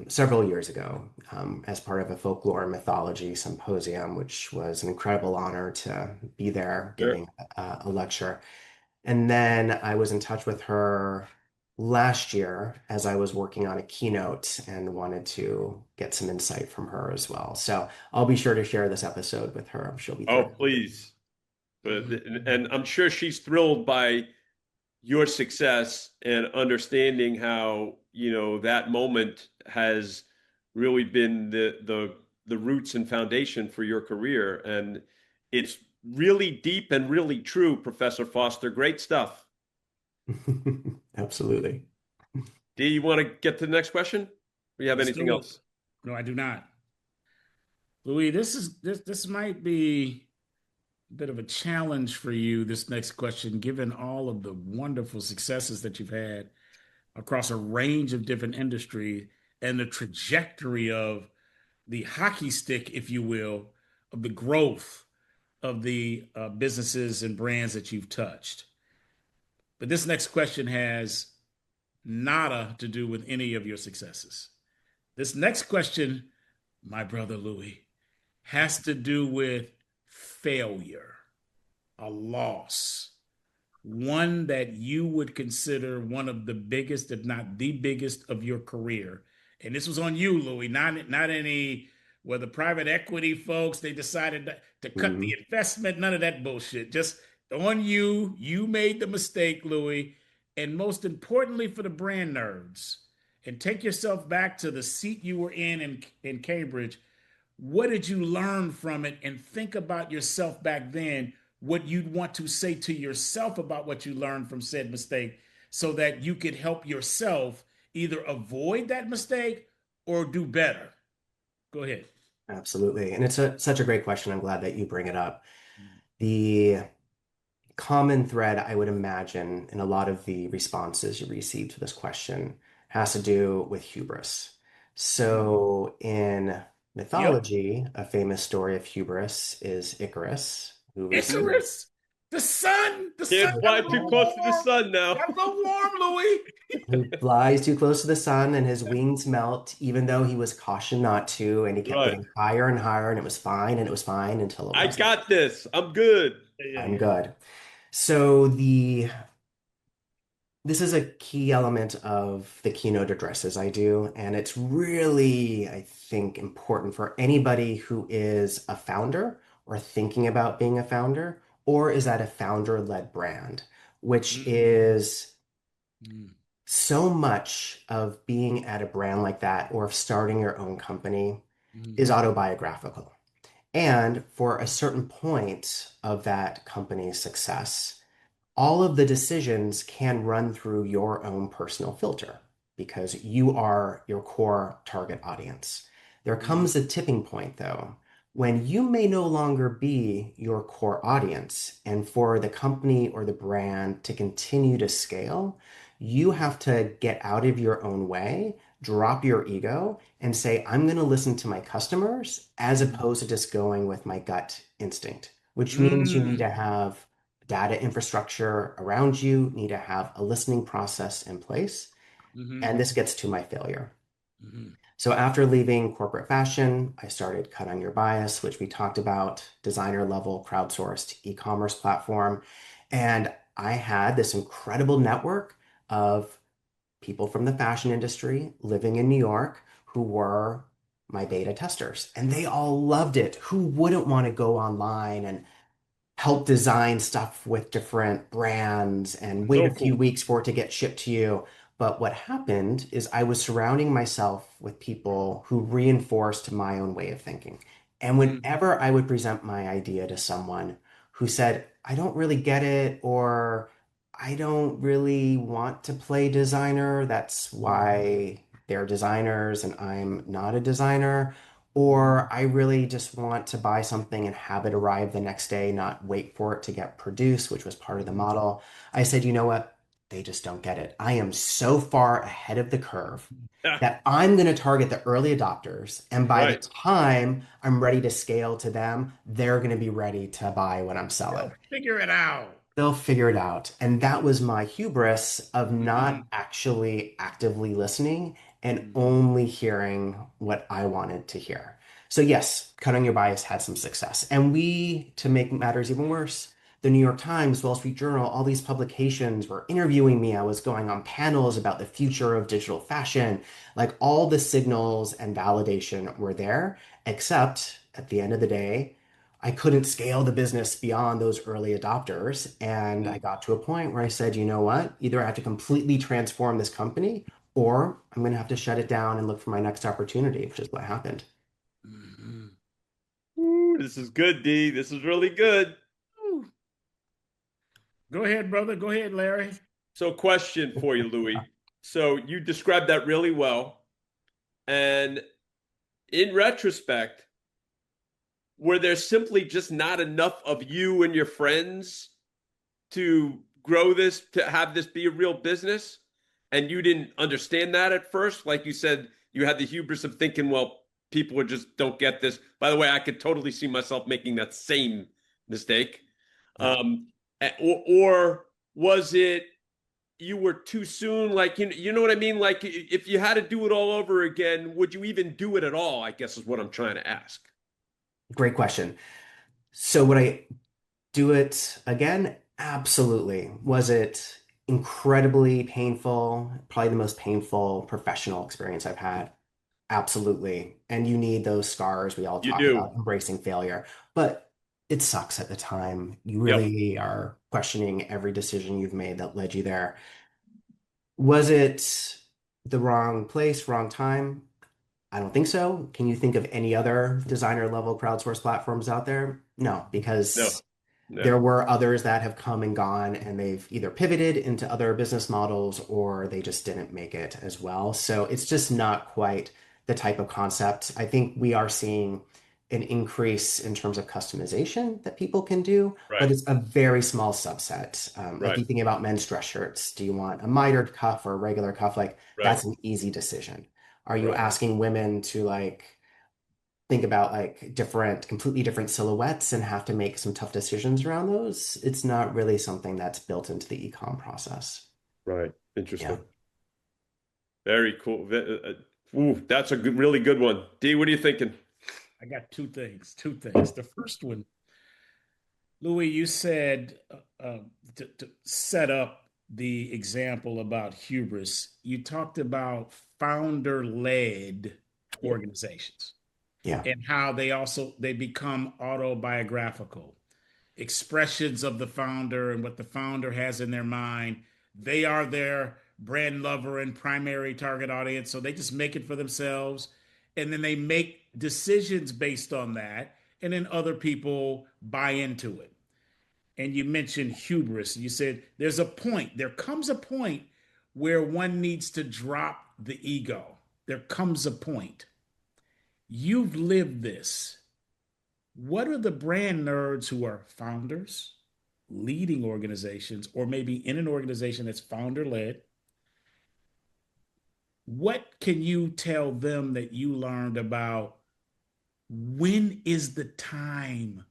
several years ago as part of a folklore and mythology symposium, which was an incredible honor to be there Sure. giving a lecture. And then I was in touch with her last year as I was working on a keynote and wanted to get some insight from her as well. So I'll be sure to share this episode with her. She'll be Oh, thrilled. please. And I'm sure she's thrilled by your success and understanding how, that moment has really been the roots and foundation for your career. And it's really deep and really true, Professor Foster. Great stuff. Absolutely. D, you want to get to the next question? Or you have Let's anything do it. else? No, I do not. Louis, this might be a bit of a challenge for you, this next question, given all of the wonderful successes that you've had across a range of different industries and the trajectory of the hockey stick, if you will, of the growth of the businesses and brands that you've touched. But this next question has nada to do with any of your successes. This next question, my brother Louis, has to do with failure, a loss, one that you would consider one of the biggest, if not the biggest, of your career. And this was on you, Louis, not any where the private equity folks they decided to cut the Mhm. investment, none of that bullshit. Just on you. You made the mistake, Louis. And most importantly for the brand nerds, and take yourself back to the seat you were in Cambridge. What did you learn from it? And think about yourself back then, what you'd want to say to yourself about what you learned from said mistake so that you could help yourself either avoid that mistake or do better. Go ahead. Absolutely. And it's such a great question. I'm glad that you bring it up. The common thread, I would imagine, in a lot of the responses you receive to this question has to do with hubris. Mm. So in Yep. mythology, a famous story of hubris is Icarus, who received Icarus, the sun Can't got a fly too little close to the warm. sun now. Got a little warm, Louis. who flies too close to the sun and his wings melt, even though he was cautioned not to, and he kept Right. getting higher and higher, and it was fine, and it was fine until it I wasn't. got this. I'm good. Yeah, I'm yeah. good. So this is a key element of the keynote addresses I do, and it's really, I think, important for anybody who is a founder or thinking about being a founder, or is at a founder-led brand, which Mm, is mm, so much of being at a brand like that or of starting your own company mm, is autobiographical. And for a certain point of that company's success, all of the decisions can run through your own personal filter because you are your core target audience. There mm, comes a tipping point, though, when you may no longer be your core audience. And for the company or the brand to continue to scale, you have to get out of your own way, drop your ego, and say, I'm going to listen to my customers as mm, opposed to just going with my gut instinct, which means you need to mm, have data infrastructure around you, need to have a listening process in place. mm, And this gets to my failure. mm, So after leaving corporate fashion, I started Cut on Your Bias, which we talked about, designer level crowdsourced e-commerce platform. And I had this incredible network of people from the fashion industry living in New York who were my beta testers. And they all loved it. Who wouldn't want to go online and help design stuff with different brands and wait a So few cool. weeks for it to get shipped to you? But what happened is I was surrounding myself with people who reinforced my own way of thinking. And mm, whenever I would present my idea to someone who said, I don't really get it, or I don't really want to play designer, that's why they're designers and I'm not a designer, mm, or I really just want to buy something and have it arrive the next day, not wait for it to get produced, which was part of the mm, model. I said, you know what? They just don't get it. I am so far ahead of the curve Yeah, that I'm going to target the early adopters. And by the right. time I'm ready to scale to them, they're going to be ready to buy what I'm selling. They'll figure it out. They'll figure it out. And that was my hubris of not Mm, actually actively listening and mm, only hearing what I wanted to hear. So, yes, Cutting Your Bias had some success. And we, to make matters even worse, the New York Times, Wall Street Journal, all these publications were interviewing me. I was going on panels about the future of digital fashion. Like all the signals and validation were there, except at the end of the day, I couldn't scale the business beyond those early adopters. And I Mm. got to a point where I said, you know what? Either I have to completely transform this company or I'm going to have to shut it down and look for my next opportunity, which is what happened. mm, Ooh, this is good, D. This is really good. mm. Go ahead, brother. Go ahead, Larry. So, question for you, Louis. So, you described that really well. And in retrospect, were there simply just not enough of you and your friends to grow this, to have this be a real business? And you didn't understand that at first? Like you said, you had the hubris of thinking, well, people would just don't get this. By the way, I could totally see myself making that same mistake. Yeah. Um, or was it you were too soon? Like, you know what I mean? Like, if you had to do it all over again, would you even do it at all? I guess is what I'm trying to ask. Great question. So would I do it again? Absolutely. Was it incredibly painful? Probably the most painful professional experience I've had. Absolutely. And you need those scars. We all You talk do. about embracing failure, but it sucks at the time. You Yep. really are questioning every decision you've made that led you there. Was it the wrong place, wrong time? I don't think so. Can you think of any other designer level crowdsource platforms out there? No, No. because No. there were others that have come and gone and they've either pivoted into other business models or they just didn't make it as well. So it's just not quite the type of concept. I think we are seeing an increase in terms of customization that people can do, but Right. it's a very small subset. Like Right. you think about men's dress shirts. Do you want a mitered cuff or a regular cuff? Like Right. that's an easy decision. Are you Right. asking women to like think about like different, completely different silhouettes and have to make some tough decisions around those? It's not really something that's built into the e-com process. Right. Yeah. Interesting. Very cool. Ooh, that's a good, really good one. D, what are you thinking? I got two things. Two things. The first one, Louis, you said to set up the example about hubris. You talked about founder-led Yeah. organizations Yeah. and how they become autobiographical, expressions of the founder and what the founder has in their mind. They are their brand lover and primary target audience. So they just make it for themselves. And then they make decisions based on that. And then other people buy into it. And you mentioned hubris. You said there comes a point where one needs to drop the ego. There comes a point. You've lived this. What are the brand nerds who are founders, leading organizations, or maybe in an organization that's founder led? What can you tell them that you learned about when is the time?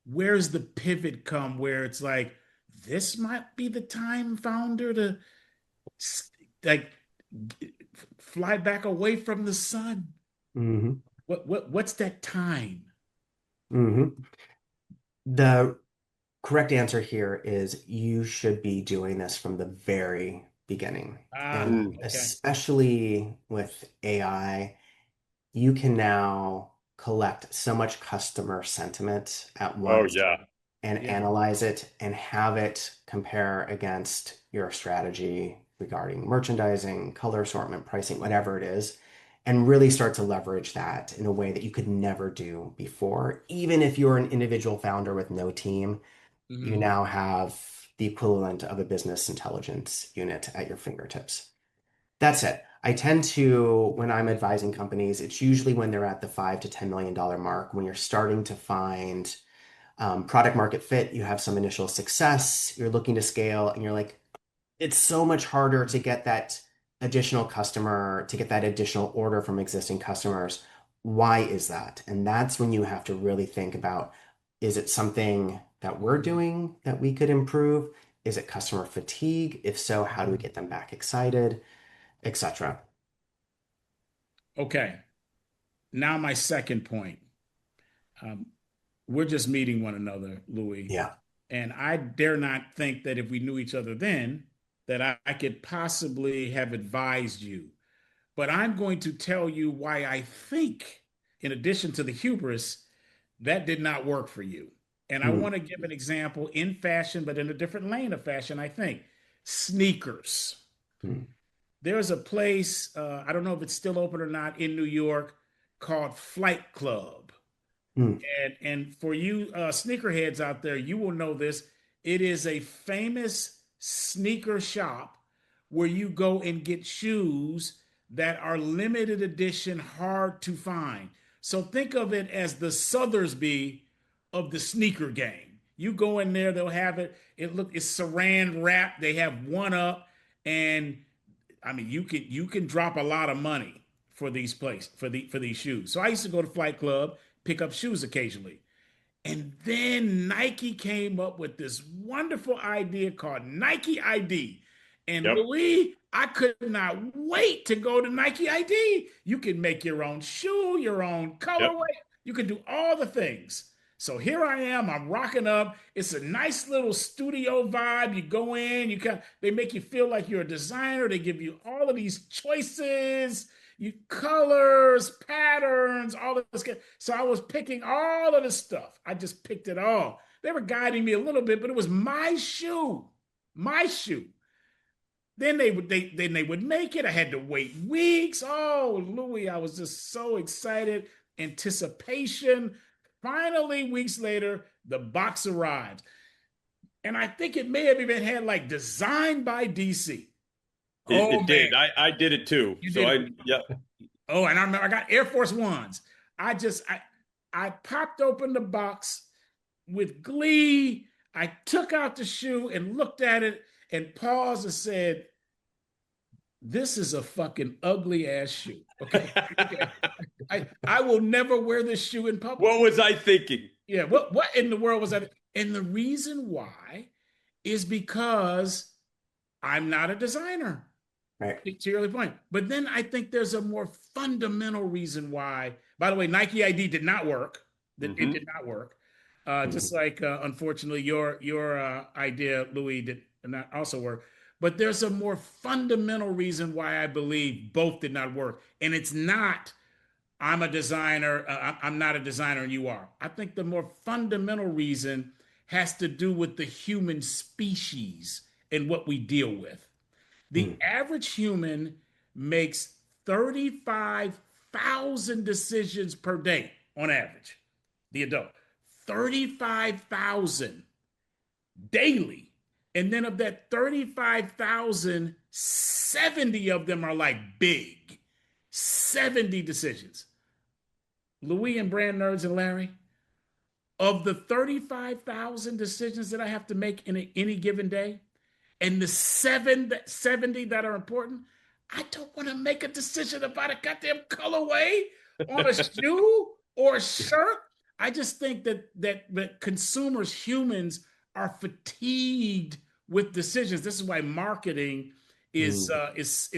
Where's the pivot come where it's like, this might be the time, founder, to like fly back away from the sun? hmm What's that time? hmm The correct answer here is you should be doing this from the very beginning. Ah, And Mm. okay. especially with AI, you can now collect so much customer sentiment at Oh once yeah. and Yeah. analyze it and have it compare against your strategy regarding merchandising, color assortment, pricing, whatever it is, and really start to leverage that in a way that you could never do before. Even if you're an individual founder with no team, you Mhm. now have the equivalent of a business intelligence unit at your fingertips. That's it. I tend to, when I'm advising companies, it's usually when they're at the $5 to $10 million mark, when you're starting to find product market fit, you have some initial success, you're looking to scale, and you're like, it's so much harder to get that additional customer, to get that additional order from existing customers. Why is that? And that's when you have to really think about, is it something that we're doing that we could improve? Is it customer fatigue? If so, how do we get them back excited, etc.? Okay. Now, my second point. Um, we're just meeting one another, Louis. Yeah. And I dare not think that if we knew each other then, that I could possibly have advised you. But I'm going to tell you why I think, in addition to the hubris, that did not work for you. And I Mm, want to give an example in fashion, but in a different lane of fashion, I think. Sneakers. mm, There's a place, I don't know if it's still open or not, in New York called Flight Club. mm, And for you sneakerheads out there, you will know this. It is a famous sneaker shop where you go and get shoes that are limited edition, hard to find. So think of it as the Sothersby of the sneaker game. You go in there, they'll have it. It's saran wrap. They have one up, and I mean you can drop a lot of money for these shoes. So I used to go to Flight Club, pick up shoes occasionally. And then Nike came up with this wonderful idea called Nike ID. And Yep. Louis, I could not wait to go to Nike ID. You can make your own shoe, your own Yep. colorway. You can do all the things. So here I am. I'm rocking up. It's a nice little studio vibe. You go in, they make you feel like you're a designer. They give you all of these choices, you colors, patterns, all of this. So I was picking all of the stuff. I just picked it all. They were guiding me a little bit, but it was my shoe, my shoe. Then they would make it. I had to wait weeks. Oh, Louis, I was just so excited. Anticipation. Finally, weeks later, the box arrived. And I think it may have even had like designed by DC. Oh It man, did. I did it too. you So did it. yeah. Oh, and I remember I got Air Force Ones. I popped open the box with glee. I took out the shoe and looked at it and paused and said, "This is a fucking ugly ass shoe." Okay. Okay. I will never wear this shoe in public. What was I thinking? Yeah, what in the world was that? And the reason why is because I'm not a designer. Right. To your early point. But then I think there's a more fundamental reason why. By the way, Nike ID did not work. It did not work. Just like unfortunately your idea, Louis, did not also work. But there's a more fundamental reason why I believe both did not work, and it's not I'm a designer. I'm not a designer, and you are. I think the more fundamental reason has to do with the human species and what we deal with. The average human makes 35,000 decisions per day on average. The adult, 35,000 daily. And then of that 35,000, 70 of them are like big, 70 decisions. Louis and Brand Nerds and Larry, of the 35,000 decisions that I have to make in any given day, and the 70 that are important, I don't want to make a decision about a goddamn colorway on a shoe or a shirt. I just think that consumers, humans, are fatigued with decisions. This is why marketing is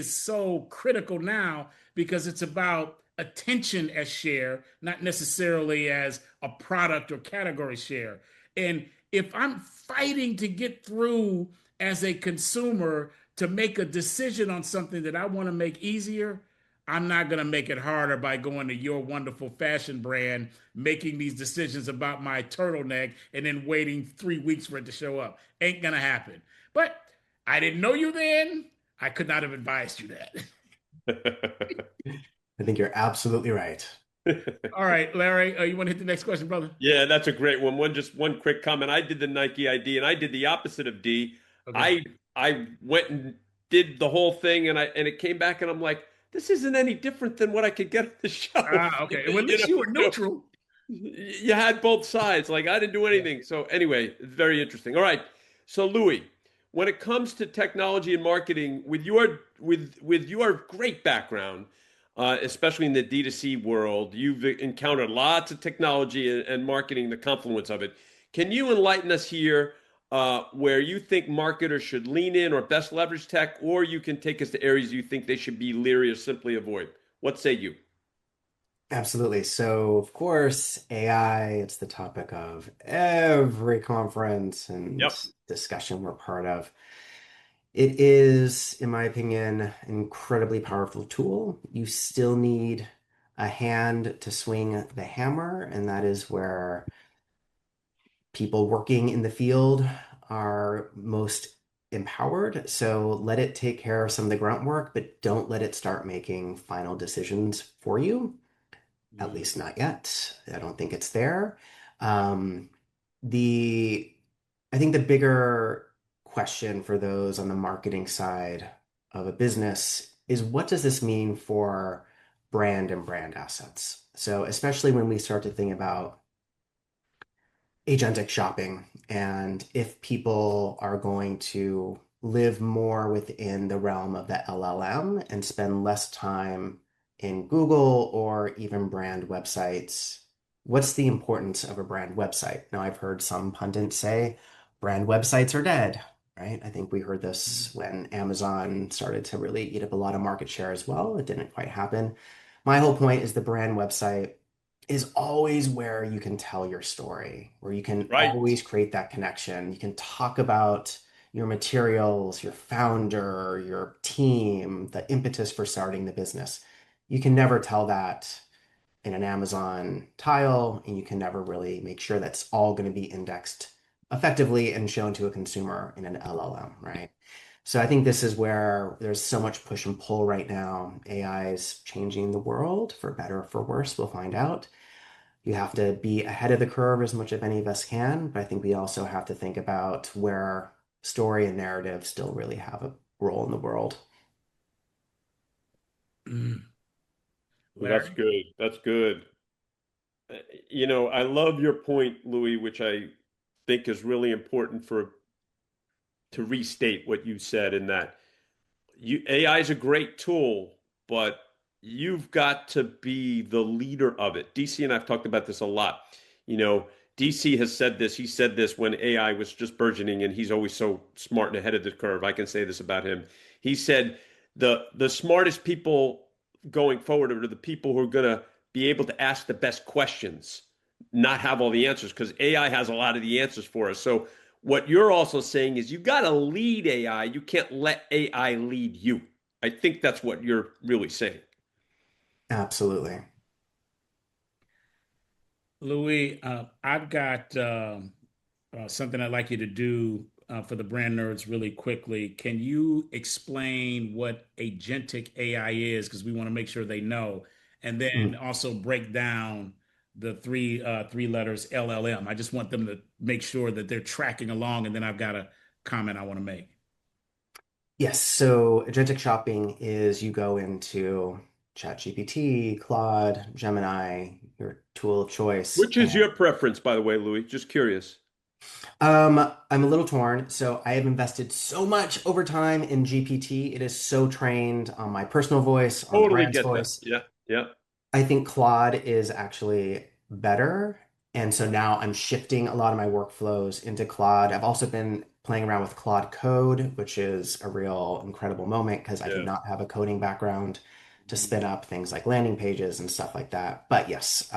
so critical now, because it's about attention as share, not necessarily as a product or category share. And if I'm fighting to get through as a consumer to make a decision on something that I want to make easier, I'm not going to make it harder by going to your wonderful fashion brand, making these decisions about my turtleneck, and then waiting 3 weeks for it to show up. Ain't going to happen. But I didn't know you then. I could not have advised you that. I think you're absolutely right. All right, Larry, you want to hit the next question, brother? Yeah, that's a great one. Just one quick comment. I did the Nike ID, and I did the opposite of D. Okay. I went and did the whole thing, and it came back, and I'm like, this isn't any different than what I could get at the shelf. Okay. Well, at least you were neutral. You had both sides. Like, I didn't do anything. So anyway, very interesting. All right. So Louis, when it comes to technology and marketing, with your great background, especially in the D2C world, you've encountered lots of technology and marketing, the confluence of it. Can you enlighten us here where you think marketers should lean in or best leverage tech, or you can take us to areas you think they should be leery or simply avoid? What say you? Absolutely. So, of course, AI, it's the topic of every conference and Yep. discussion we're part of. It is, in my opinion, an incredibly powerful tool. You still need a hand to swing the hammer, and that is where people working in the field are most empowered. So let it take care of some of the grunt work, but don't let it start making final decisions for you. At least not yet. I don't think it's there. The I think the bigger question for those on the marketing side of a business is what does this mean for brand and brand assets? So, especially when we start to think about agentic shopping and if people are going to live more within the realm of the LLM and spend less time in Google or even brand websites, what's the importance of a brand website? Now, I've heard some pundits say brand websites are dead, right? I think we heard this when Amazon started to really eat up a lot of market share as well. It didn't quite happen. My whole point is the brand website is always where you can tell your story, where you can Right. always create that connection. You can talk about your materials, your founder, your team, the impetus for starting the business. You can never tell that in an Amazon tile, and you can never really make sure that's all going to be indexed effectively and shown to a consumer in an LLM, right? So I think this is where there's so much push and pull right now. AI is changing the world for better or for worse. We'll find out. You have to be ahead of the curve as much as any of us can, but I think we also have to think about where story and narrative still really have a role in the world. Mm. Well, that's Larry? good. That's good. I love your point, Louis, which I think is really important for to restate what you said in that AI is a great tool, but you've got to be the leader of it. DC and I've talked about this a lot. You know, DC has said this. He said this when AI was just burgeoning, and he's always so smart and ahead of the curve. I can say this about him. He said the smartest people going forward are the people who are going to be able to ask the best questions, not have all the answers, because AI has a lot of the answers for us. So what you're also saying is you got to lead AI. You can't let AI lead you. I think that's what you're really saying. Absolutely. Louis, I've got something I'd like you to do for the brand nerds really quickly. Can you explain what agentic AI is? Because we want to make sure they know, and then Mm. also break down the three letters LLM. I just want them to make sure that they're tracking along, and then I've got a comment I want to make. Yes, so agentic shopping is you go into ChatGPT, Claude, Gemini, your tool of choice, Which is and your preference, by the way, Louis? Just curious. I'm a little torn. So I have invested so much over time in GPT. It is so trained on my personal voice, on the Totally brand's get that. voice. Yeah, yeah, I think Claude is actually better. And so now I'm shifting a lot of my workflows into Claude. I've also been playing around with Claude Code, which is a real incredible moment because I did yeah. not have a coding background to spin up things like landing pages and stuff like that. But yes,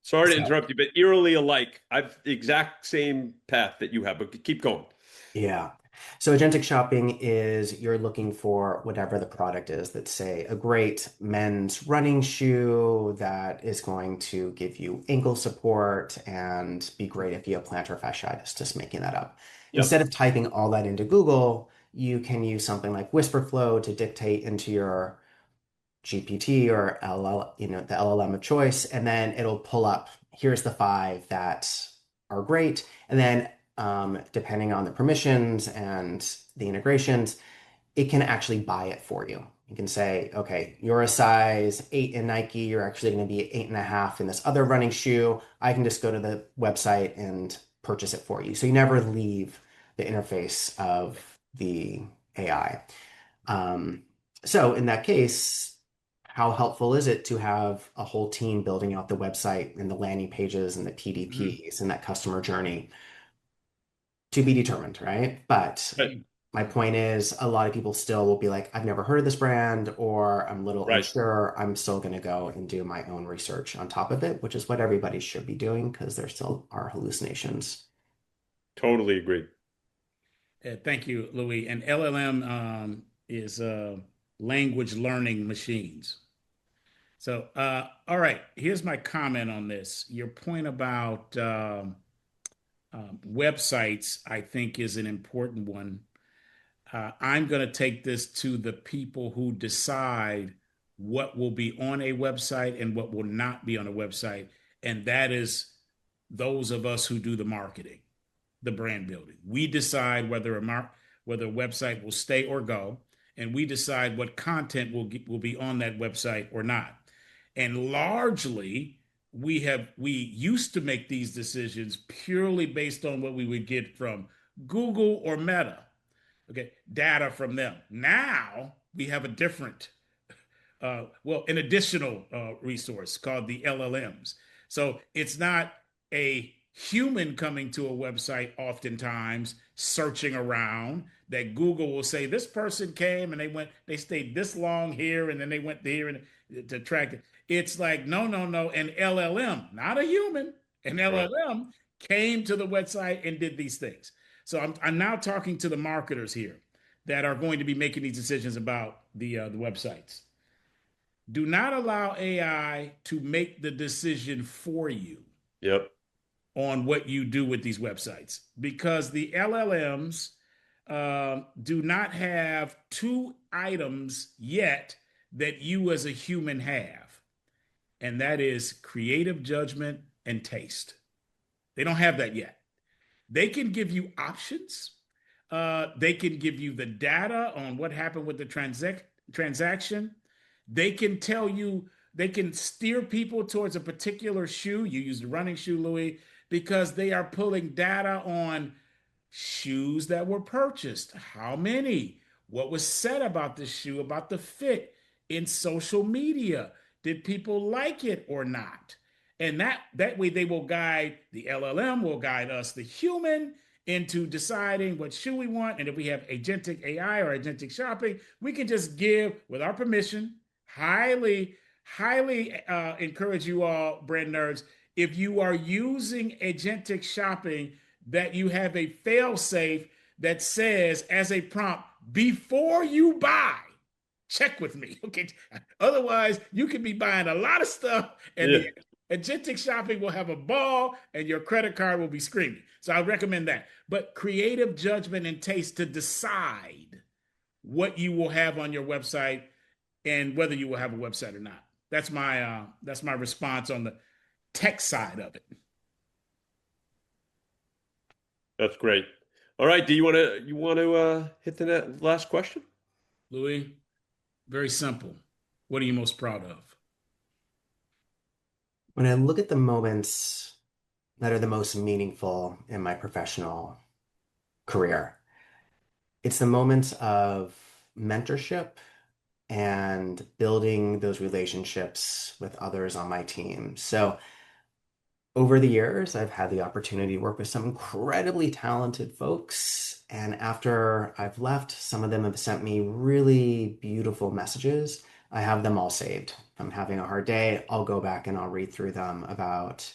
Sorry to so interrupt you, but eerily alike. I've the exact same path that you have, but keep going. yeah. So agentic shopping is you're looking for whatever the product is that's say a great men's running shoe that is going to give you ankle support and be great if you have plantar fasciitis, just making that up. Yep. Instead of typing all that into Google, you can use something like Whisperflow to dictate into your GPT or LL, the LLM of choice, and then it'll pull up, here's the five that are great. And then depending on the permissions and the integrations, it can actually buy it for you. You can say, okay, you're a size 8 in Nike, you're actually going to be 8.5 in this other running shoe. I can just go to the website and purchase it for you. So you never leave the interface of the AI. Um, so in that case, how helpful is it to have a whole team building out the website and the landing pages and the Mm. PDPs and that customer journey? To be determined, right? But Right. my point is, a lot of people still will be like, I've never heard of this brand, or I'm a little Right. unsure. I'm still going to go and do my own research on top of it, which is what everybody should be doing because there still are hallucinations. Totally agree. Thank you, Louis. And LLM is language learning machines. So, all right, here's my comment on this. Your point about websites, I think, is an important one. I'm going to take this to the people who decide what will be on a website and what will not be on a website. And that is those of us who do the marketing. the brand building. We decide whether a website will stay or go, and we decide what content will be on that website or not. And largely, we used to make these decisions purely based on what we would get from Google or Meta, okay, data from them. Now we have a different an additional resource called the LLMs. So it's not a human coming to a website oftentimes searching around that Google will say this person came and they stayed this long here and then they went there and to track it. It's like no, an LLM, not a human, an Right. LLM came to the website and did these things. So I'm now talking to the marketers here that are going to be making these decisions about the websites. Do not allow AI to make the decision for you Yep. on what you do with these websites because the LLMs do not have two items yet that you as a human have, and that is creative judgment and taste. They don't have that yet. They can give you options. They can give you the data on what happened with the transaction. They can tell you, they can steer people towards a particular shoe. You use the running shoe, Louis, because they are pulling data on shoes that were purchased, how many, what was said about the shoe, about the fit in social media. Did people like it or not? And that way they will guide the LLM will guide us, the human, into deciding what shoe we want. And if we have agentic AI or agentic shopping, we can just give with our permission. Highly encourage you all, brand nerds, if you are using agentic shopping, that you have a fail safe that says as a prompt, before you buy, check with me. Okay. Otherwise, you can be buying a lot of stuff and Yeah. the agentic shopping will have a ball and your credit card will be screaming. So I recommend that. But creative judgment and taste to decide what you will have on your website and whether you will have a website or not. That's my response on the tech side of it. That's great. All right. Do you want to hit the last question? Louis, very simple. What are you most proud of? When I look at the moments that are the most meaningful in my professional career, it's the moments of mentorship and building those relationships with others on my team. So over the years, I've had the opportunity to work with some incredibly talented folks. And after I've left, some of them have sent me really beautiful messages. I have them all saved. If I'm having a hard day, I'll go back and I'll read through them about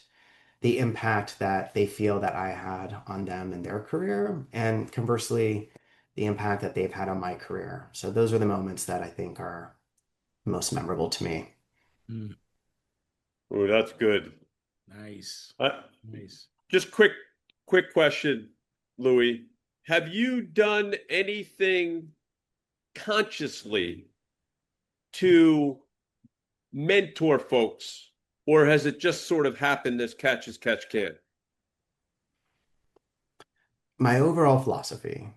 the impact that they feel that I had on them in their career, and conversely, the impact that they've had on my career. So those are the moments that I think are most memorable to me. Mm, Oh, that's good. nice. Uh, Nice. just quick question, Louis. Have you done anything consciously to mentor folks, or has it just sort of happened as catch can? My overall philosophy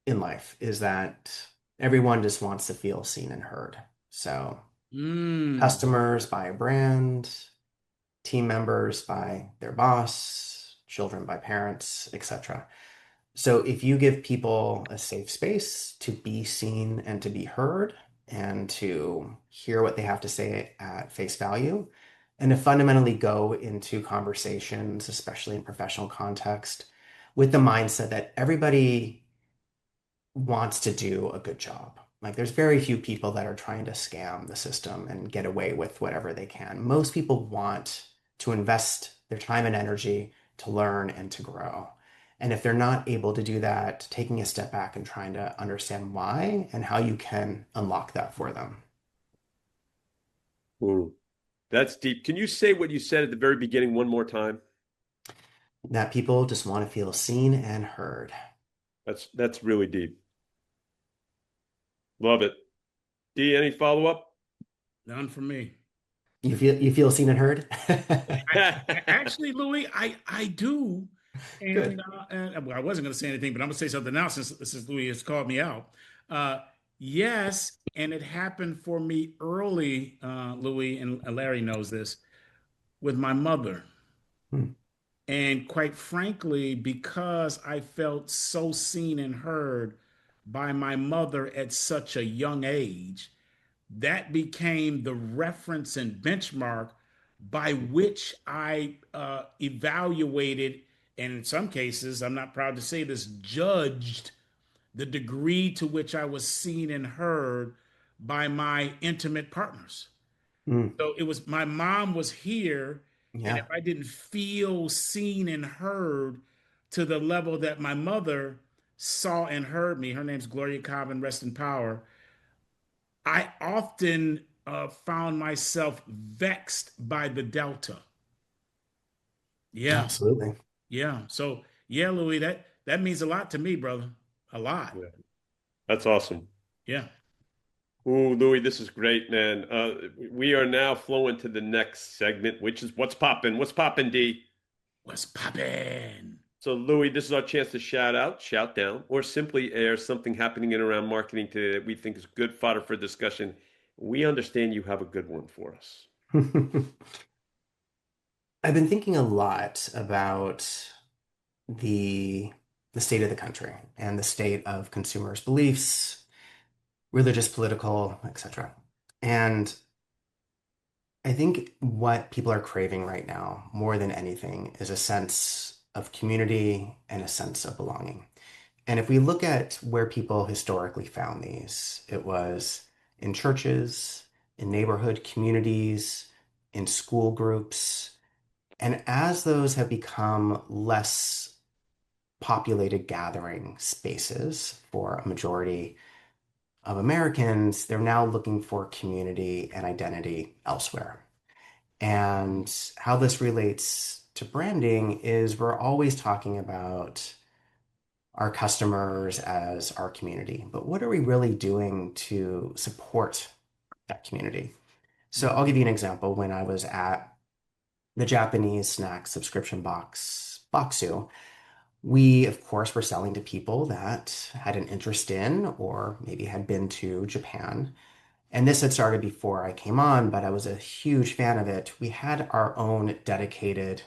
in life is that everyone just wants to feel seen and heard. So Mm, customers buy a brand, team members by their boss, children by parents, etc. So if you give people a safe space to be seen and to be heard and to hear what they have to say at face value, and to fundamentally go into conversations, especially in professional context, with the mindset that everybody wants to do a good job. Like there's very few people that are trying to scam the system and get away with whatever they can. Most people want to invest their time and energy to learn and to grow. And if they're not able to do that, taking a step back and trying to understand why and how you can unlock that for them. Ooh, that's deep. Can you say what you said at the very beginning one more time? That people just want to feel seen and heard. That's really deep. Love it. D, any follow-up? none for me. You feel seen and heard? Actually, Louis, I do. Good. And well, I wasn't going to say anything, but I'm going to say something now since Louis has called me out. Uh, yes, and it happened for me early, Louis, and Larry knows this, with my mother. Hmm. And quite frankly, because I felt so seen and heard by my mother at such a young age, that became the reference and benchmark by which I evaluated, and in some cases, I'm not proud to say this, judged the degree to which I was seen and heard by my intimate partners. Hmm. So it was my mom was here, and if Yeah. I didn't feel seen and heard to the level that my mother saw and heard me, her name's Gloria Cobbin, rest in power. I often found myself vexed by the delta. Yeah, Absolutely. yeah. So yeah, Louis, that means a lot to me, brother. A lot. Yeah, that's awesome. Yeah. Ooh, Louis, this is great, man. We are now flowing to the next segment, which is what's poppin'? What's poppin', D? What's poppin'? So, Louis, this is our chance to shout out, shout down, or simply air something happening in around marketing today that we think is good fodder for discussion. We understand you have a good one for us. I've been thinking a lot about the the state of the country and the state of consumers' beliefs, religious, political, etc. And I think what people are craving right now, more than anything, is a sense of community and a sense of belonging. And if we look at where people historically found these, it was in churches, in neighborhood communities, in school groups. And as those have become less populated gathering spaces for a majority of Americans, they're now looking for community and identity elsewhere. And how this relates to branding is we're always talking about our customers as our community, but what are we really doing to support that community? So I'll give you an example. When I was at the Japanese snack subscription box, Bokksu, we, of course, were selling to people that had an interest in or maybe had been to Japan. And this had started before I came on, but I was a huge fan of it. We had our own dedicated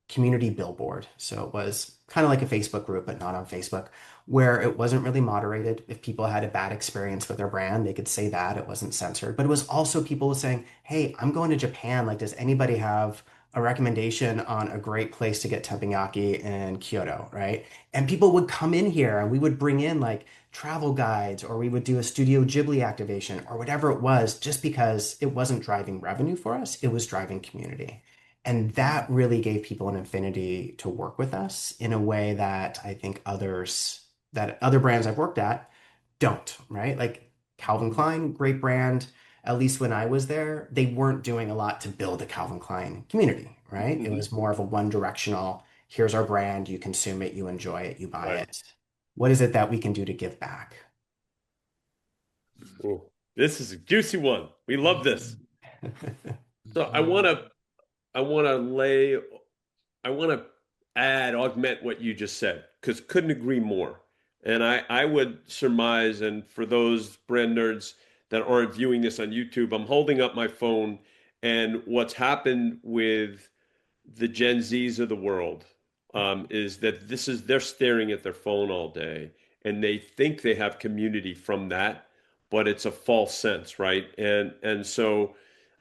community billboard. So it was kind of like a Facebook group, but not on Facebook, where it wasn't really moderated. If people had a bad experience with their brand, they could say that. It wasn't censored. But it was also people saying, hey, I'm going to Japan. Like, does anybody have a recommendation on a great place to get teppanyaki in Kyoto, right? And people would come in here and we would bring in like travel guides or we would do a Studio Ghibli activation or whatever it was, just because it wasn't driving revenue for us, it was driving community. And that really gave people an affinity to work with us in a way that I think that other brands I've worked at don't, right? Like Calvin Klein, great brand. At least when I was there, they weren't doing a lot to build a Calvin Klein community, right? It was more of a one directional, here's our brand, you consume it, you enjoy it, you buy Right. it. What is it that we can do to give back? Ooh, this is a juicy one. We love this. So I want to augment what you just said, because couldn't agree more. And I would surmise, and for those brand nerds that aren't viewing this on YouTube, I'm holding up my phone, and what's happened with the Gen Zs of the world is that they're staring at their phone all day, and they think they have community from that, but it's a false sense, right? And so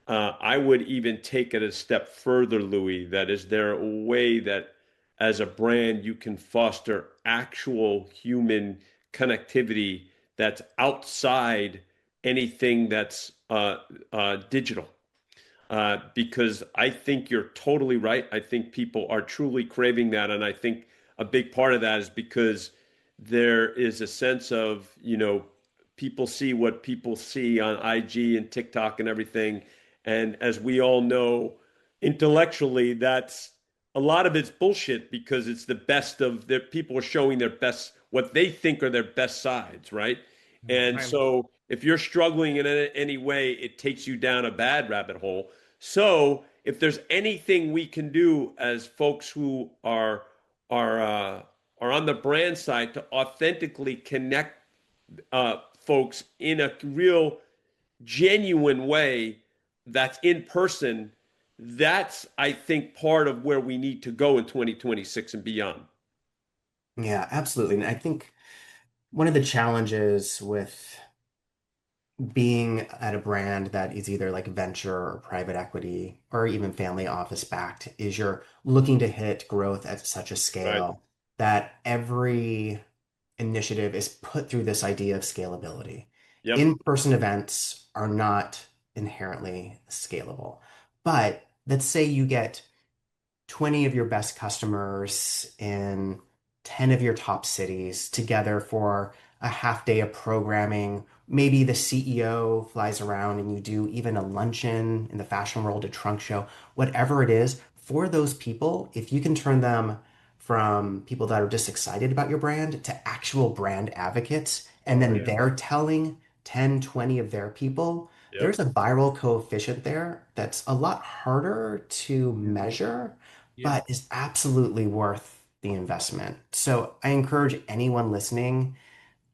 I would even take it a step further, Louis. That is there a way that, as a brand, you can foster actual human connectivity that's outside anything that's digital? Because I think you're totally right. I think people are truly craving that. And I think a big part of that is because there is a sense of, people see what people see on IG and TikTok and everything. And as we all know, intellectually, that's a lot of it's bullshit because it's the best of their people are showing their best, what they think are their best sides, right? And Right. so if you're struggling in any way, it takes you down a bad rabbit hole. So, if there's anything we can do as folks who are are on the brand side to authentically connect folks in a real genuine way that's in person. That's, I think, part of where we need to go in 2026 and beyond. Yeah, absolutely. And I think one of the challenges with being at a brand that is either like venture or private equity or even family office backed is you're looking to hit growth at such a Right. scale that every initiative is put through this idea of scalability. Yep. In-person events are not inherently scalable. But let's say you get 20 of your best customers in 10 of your top cities together for a half day of programming. Maybe the CEO flies around and you do even a luncheon in the fashion world, a trunk show, whatever it is. For those people, if you can turn them from people that are just excited about your brand to actual brand advocates, and Oh, then yeah. they're telling 10, 20 of their people, Yep. there's a viral coefficient there that's a lot harder to Yeah. measure Yeah. but is absolutely worth the investment. So I encourage anyone listening,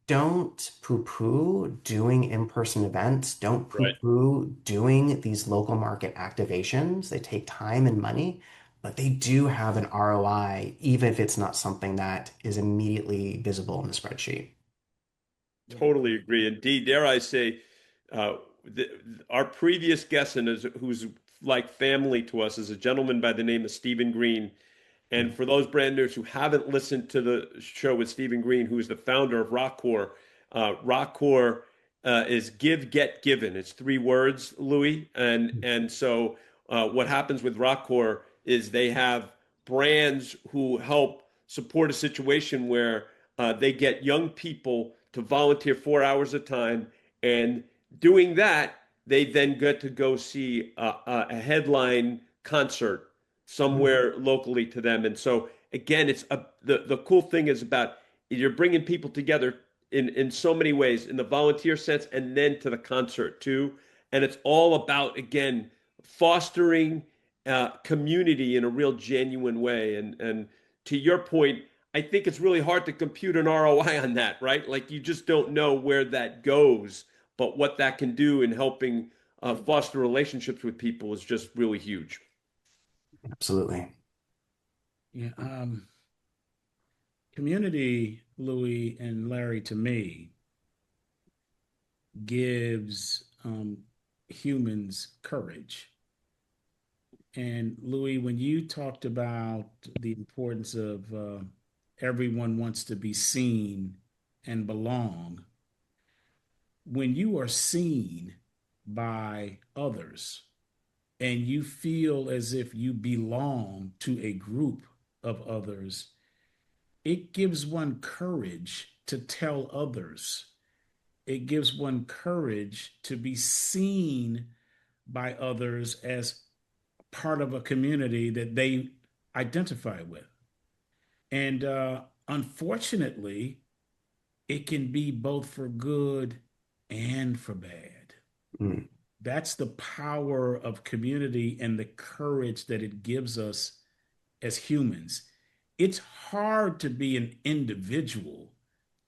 don't poo-poo doing in-person events. Don't Right. poo-poo doing these local market activations. They take time and money, but they do have an ROI, even if it's not something that is immediately visible in the spreadsheet. Yeah. Totally agree. Indeed, dare I say, uh, the, our previous guest, and who's like family to us, is a gentleman by the name of Stephen Green. And for those brand news who haven't listened to the show with Stephen Green, who is the founder of Rockcore, Rockcore is give, get, given. It's three words, Louis. And so what happens with Rockcore is they have brands who help support a situation where they get young people to volunteer 4 hours a time, and doing that, they then get to go see a headline concert Mhm. somewhere locally to them. And so again, the cool thing is about you're bringing people together in so many ways, in the volunteer sense, and then to the concert too. And it's all about again fostering community in a real genuine way. And to your point, I think it's really hard to compute an ROI on that, right? Like you just don't know where that goes, but what that can do in helping foster relationships with people is just really huge. Absolutely. Yeah. Community, Louis and Larry, to me, gives humans courage. And Louis, when you talked about the importance of everyone wants to be seen and belong, when you are seen by others and you feel as if you belong to a group of others, it gives one courage to tell others. It gives one courage to be seen by others as part of a community that they identify with. And unfortunately, it can be both for good and for bad. Mm, That's the power of community and the courage that it gives us as humans. It's hard to be an individual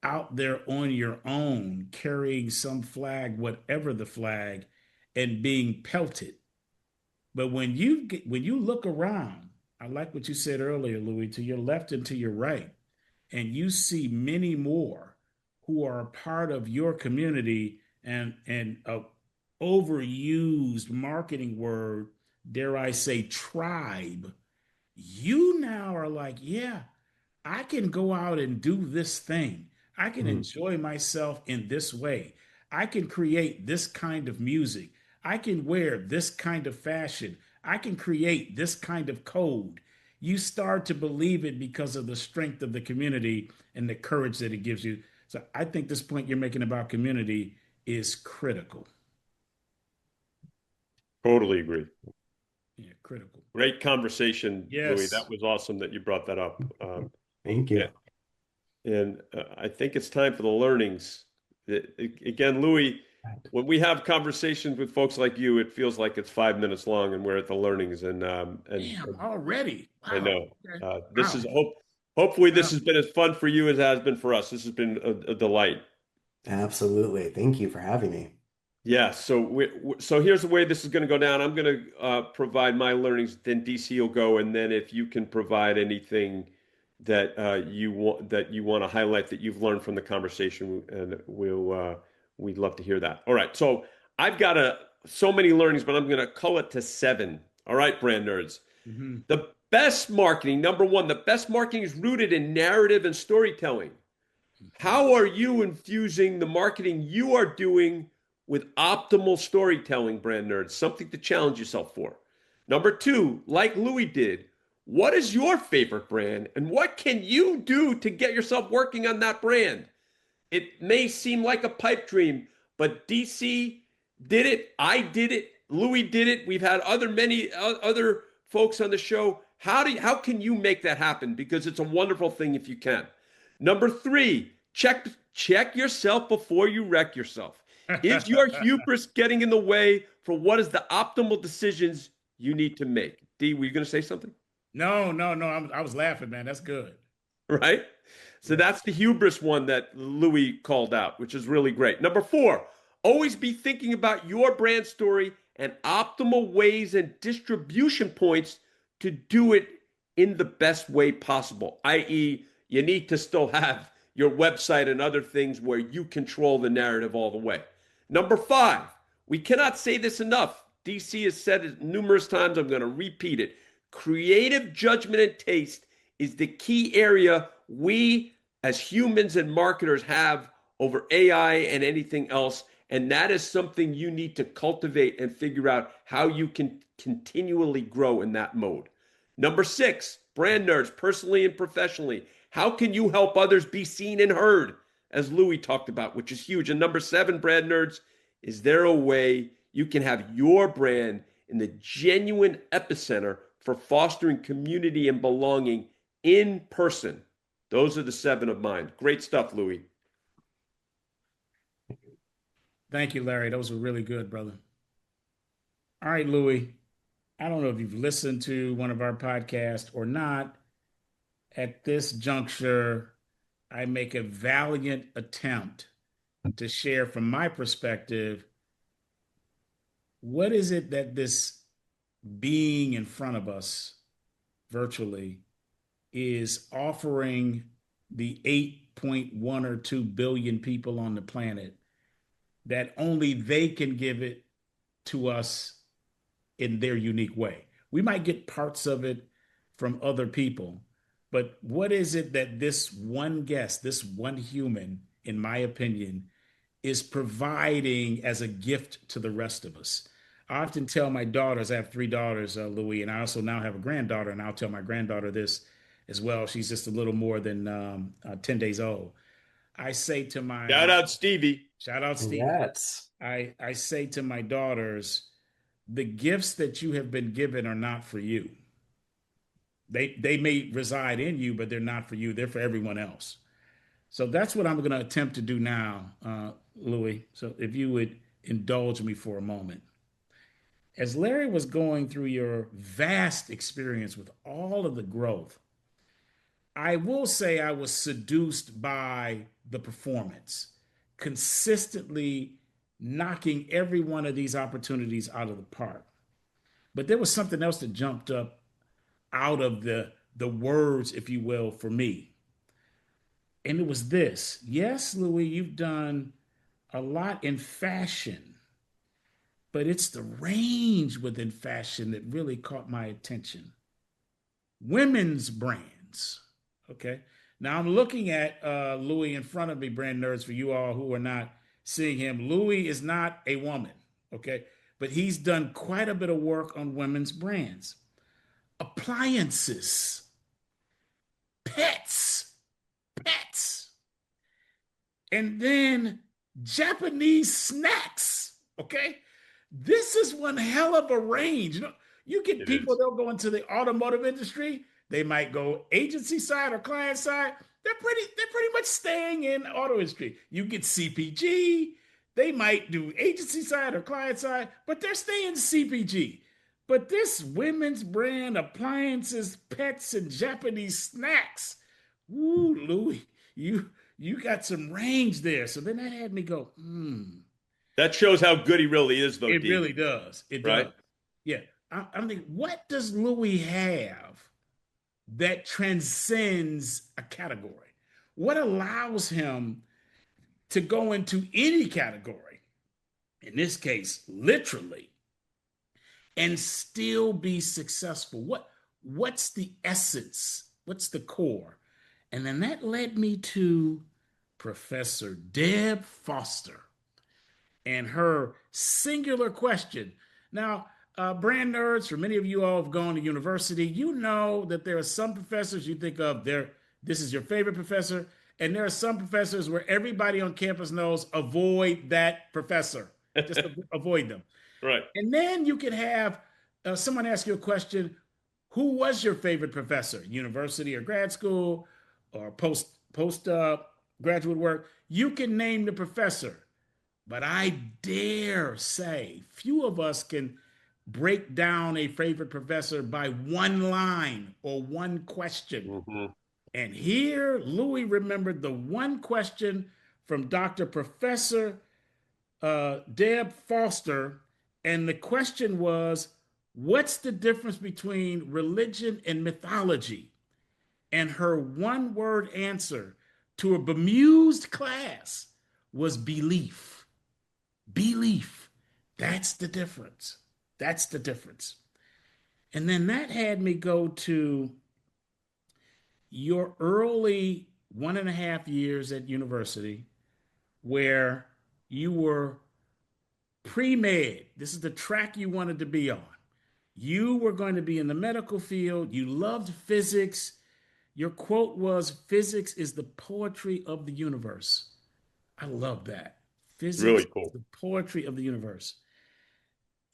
out there on your own, carrying some flag, whatever the flag, and being pelted. But when you look around, I like what you said earlier, Louis, to your left and to your right, and you see many more who are a part of your community and a overused marketing word, dare I say, tribe, you now are like, yeah, I can go out and do this thing. I can mm, enjoy myself in this way. I can create this kind of music. I can wear this kind of fashion. I can create this kind of code. You start to believe it because of the strength of the community and the courage that it gives you. So I think this point you're making about community is critical. Totally agree. Yeah, critical. Great conversation, Louis. That Yes. was awesome that you brought that up. thank Yeah, you. and I think it's time for the learnings. Again, Louis, when we have conversations with folks like you, it feels like it's 5 minutes long, and we're at the learnings. And Damn, already. I Wow. know Okay. this Wow. is Hopefully, this Well, has been as fun for you as it has been for us. This has been a delight. Absolutely. Thank you for having me. Yeah, so here's the way this is going to go down. I'm going to provide my learnings, then DC will go, and then if you can provide anything that you want to highlight that you've learned from the conversation, and we'd love to hear that. All right, so I've got so many learnings, but I'm going to cull it to 7. All right, brand nerds. mhm. The best marketing, number one, the best marketing is rooted in narrative and storytelling. How are you infusing the marketing you are doing with optimal storytelling, brand nerds? Something to challenge yourself for. Number 2, like Louis did, what is your favorite brand and what can you do to get yourself working on that brand? It may seem like a pipe dream, but DC did it. I did it. Louis did it. We've had many other folks on the show. How can you make that happen? Because it's a wonderful thing if you can. Number 3, check yourself before you wreck yourself. Is your hubris getting in the way for what is the optimal decisions you need to make? D, were you going to say something? No, no, no. I was laughing, man. That's good. Right? So Yeah. that's the hubris one that Louis called out, which is really great. Number 4, always be thinking about your brand story and optimal ways and distribution points to do it in the best way possible, i.e., you need to still have your website and other things where you control the narrative all the way. Number 5, we cannot say this enough. DC has said it numerous times. I'm going to repeat it. Creative judgment and taste is the key area we as humans and marketers have over AI and anything else. And that is something you need to cultivate and figure out how you can continually grow in that mode. Number 6, brand nerds, personally and professionally. How can you help others be seen and heard, as Louis talked about, which is huge. And number 7, brand nerds, is there a way you can have your brand in the genuine epicenter for fostering community and belonging in person? Those are the 7 of mine. Great stuff, Louis. Thank you, Larry. Those were really good, brother. All right, Louis. I don't know if you've listened to one of our podcasts or not. At this juncture, I make a valiant attempt to share from my perspective what is it that this being in front of us virtually is offering the 8.1 or 2 billion people on the planet that only they can give it to us in their unique way. We might get parts of it from other people, but what is it that this one guest, this one human, in my opinion, is providing as a gift to the rest of us? I often tell my daughters, I have 3 daughters, Louis, and I also now have a granddaughter, and I'll tell my granddaughter this as well. She's just a little more than 10 days old. I say to my, Shout out, Stevie. shout out, Steve. Congrats. I say to my daughters, the gifts that you have been given are not for you. They may reside in you, but they're not for you. They're for everyone else. So that's what I'm going to attempt to do now, Louis. So if you would indulge me for a moment. As Larry was going through your vast experience with all of the growth, I will say I was seduced by the performance, consistently knocking every one of these opportunities out of the park. But there was something else that jumped up out of the words, if you will, for me. And it was this. Yes, Louis, you've done a lot in fashion, but it's the range within fashion that really caught my attention. Women's brands. Okay. Now I'm looking at Louis in front of me, brand nerds, for you all who are not seeing him. Louis is not a woman. Okay. But he's done quite a bit of work on women's brands, appliances, pets, pets, and then Japanese snacks. Okay. This is one hell of a range. You get It people, is. they'll go into the automotive industry. They might go agency side or client side. They're pretty much staying in auto industry. You get CPG. They might do agency side or client side, but they're staying CPG. But this women's brand, appliances, pets, and Japanese snacks, Ooh, Louis, you got some range there. So then that had me go, That shows how good he really is, though, it D. really does. It Right? does. Yeah. I'm thinking, what does Louis have that transcends a category? What allows him to go into any category, in this case, literally, and still be successful? What's the essence? What's the core? And then that led me to Professor Deb Foster and her singular question. Now, brand nerds, for many of you all have gone to university, you know that there are some professors you think of, this is your favorite professor, and there are some professors where everybody on campus knows, avoid that professor. Just avoid them. Right. And then you could have someone ask you a question, who was your favorite professor, university or grad school or post graduate work? You can name the professor. But I dare say few of us can break down a favorite professor by one line or one question. Hmm. And here, Louis remembered the one question from Dr. Professor Deb Foster. And the question was, what's the difference between religion and mythology? And her one word answer to a bemused class was belief. Belief. That's the difference. That's the difference. And then that had me go to your early 1.5 years at university where you were pre-med. This is the track you wanted to be on. You were going to be in the medical field. You loved physics. Your quote was, physics is the poetry of the universe. I love that. It's Physics really is cool. the poetry of the universe.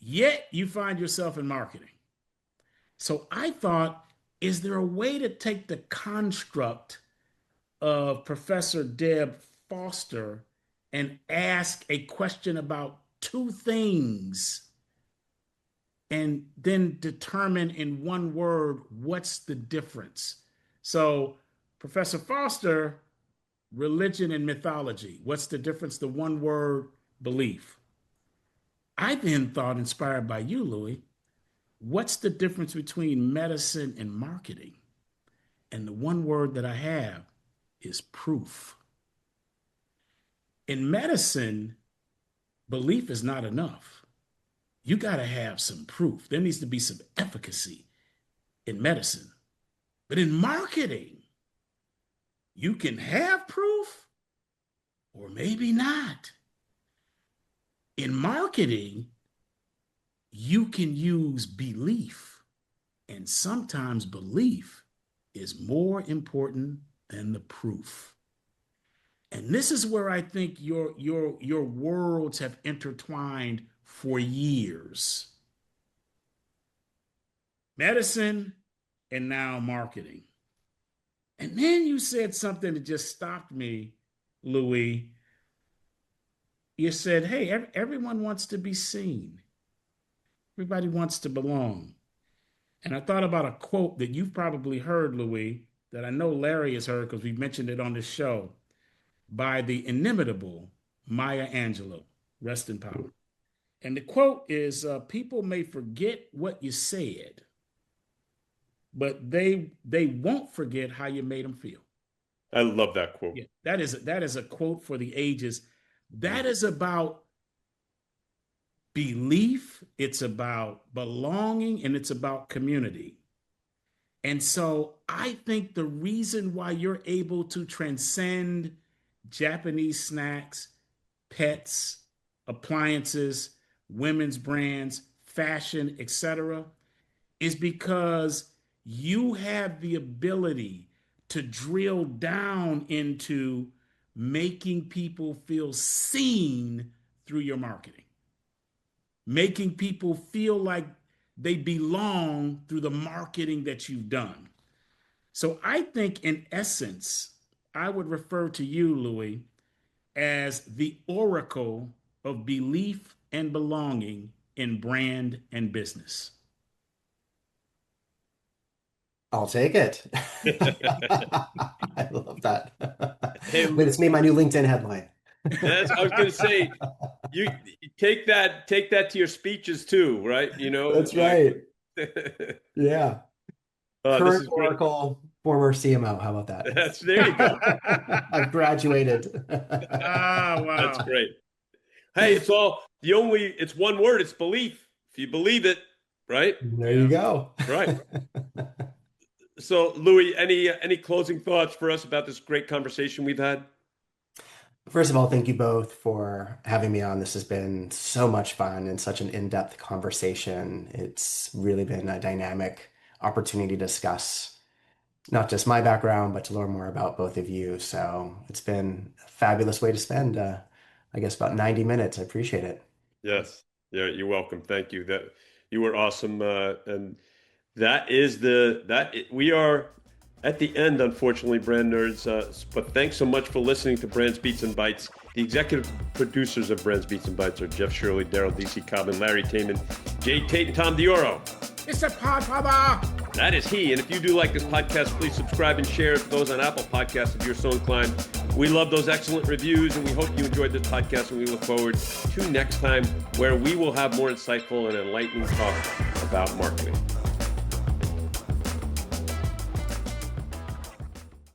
Yet you find yourself in marketing. So I thought, is there a way to take the construct of Professor Deb Foster and ask a question about two things and then determine in one word what's the difference? So, Professor Foster, religion and mythology, what's the difference? The one word, belief. I then thought, inspired by you, Louis, what's the difference between medicine and marketing? And the one word that I have is proof. In medicine, belief is not enough. You got to have some proof. There needs to be some efficacy in medicine. But in marketing, you can have proof or maybe not. In marketing, you can use belief, and sometimes belief is more important than the proof. And this is where I think your worlds have intertwined for years. Medicine and now marketing. And then you said something that just stopped me, Louis. You said, hey, everyone wants to be seen. Everybody wants to belong. And I thought about a quote that you've probably heard, Louis, that I know Larry has heard because we mentioned it on this show, by the inimitable Maya Angelou. Rest in power. And the quote is, people may forget what you said, but they won't forget how you made them feel. I love that quote. Yeah, that is a quote for the ages. Mhm. That is about belief, it's about belonging, and it's about community. And so I think the reason why you're able to transcend Japanese snacks, pets, appliances, women's brands, fashion, etc., is because you have the ability to drill down into making people feel seen through your marketing, making people feel like they belong through the marketing that you've done. So I think, in essence, I would refer to you, Louis, as the oracle of belief and belonging in brand and business. I'll take it. I love that. Hey, Wait, it's made my new LinkedIn headline. I was going to say, you take that to your speeches too, right? That's right. Yeah. This Current is great. Oracle, former CMO. How about that? There you go. I've graduated. Ah, That's wow. great. Hey, it's one word, it's belief. If you believe it, right? There you Yeah. go. Right. So, Louis, any closing thoughts for us about this great conversation we've had? First of all, thank you both for having me on. This has been so much fun and such an in-depth conversation. It's really been a dynamic opportunity to discuss not just my background, but to learn more about both of you. So it's been a fabulous way to spend, I guess, about 90 minutes. I appreciate it. Yes. Yeah, you're welcome. Thank you. That you were awesome. And that is we are at the end, unfortunately, Brand Nerds. But thanks so much for listening to Brands Beats and Bytes. The executive producers of Brands Beats and Bytes are Jeff Shirley, Darryl, DC Cobbin, Larry Taman, Jay Tate, and Tom Dioro. It's a pod, Papa. That is he. And if you do like this podcast, please subscribe and share those on Apple Podcasts if you're so inclined. We love those excellent reviews, and we hope you enjoyed this podcast, and we look forward to next time, where we will have more insightful and enlightening talk about marketing.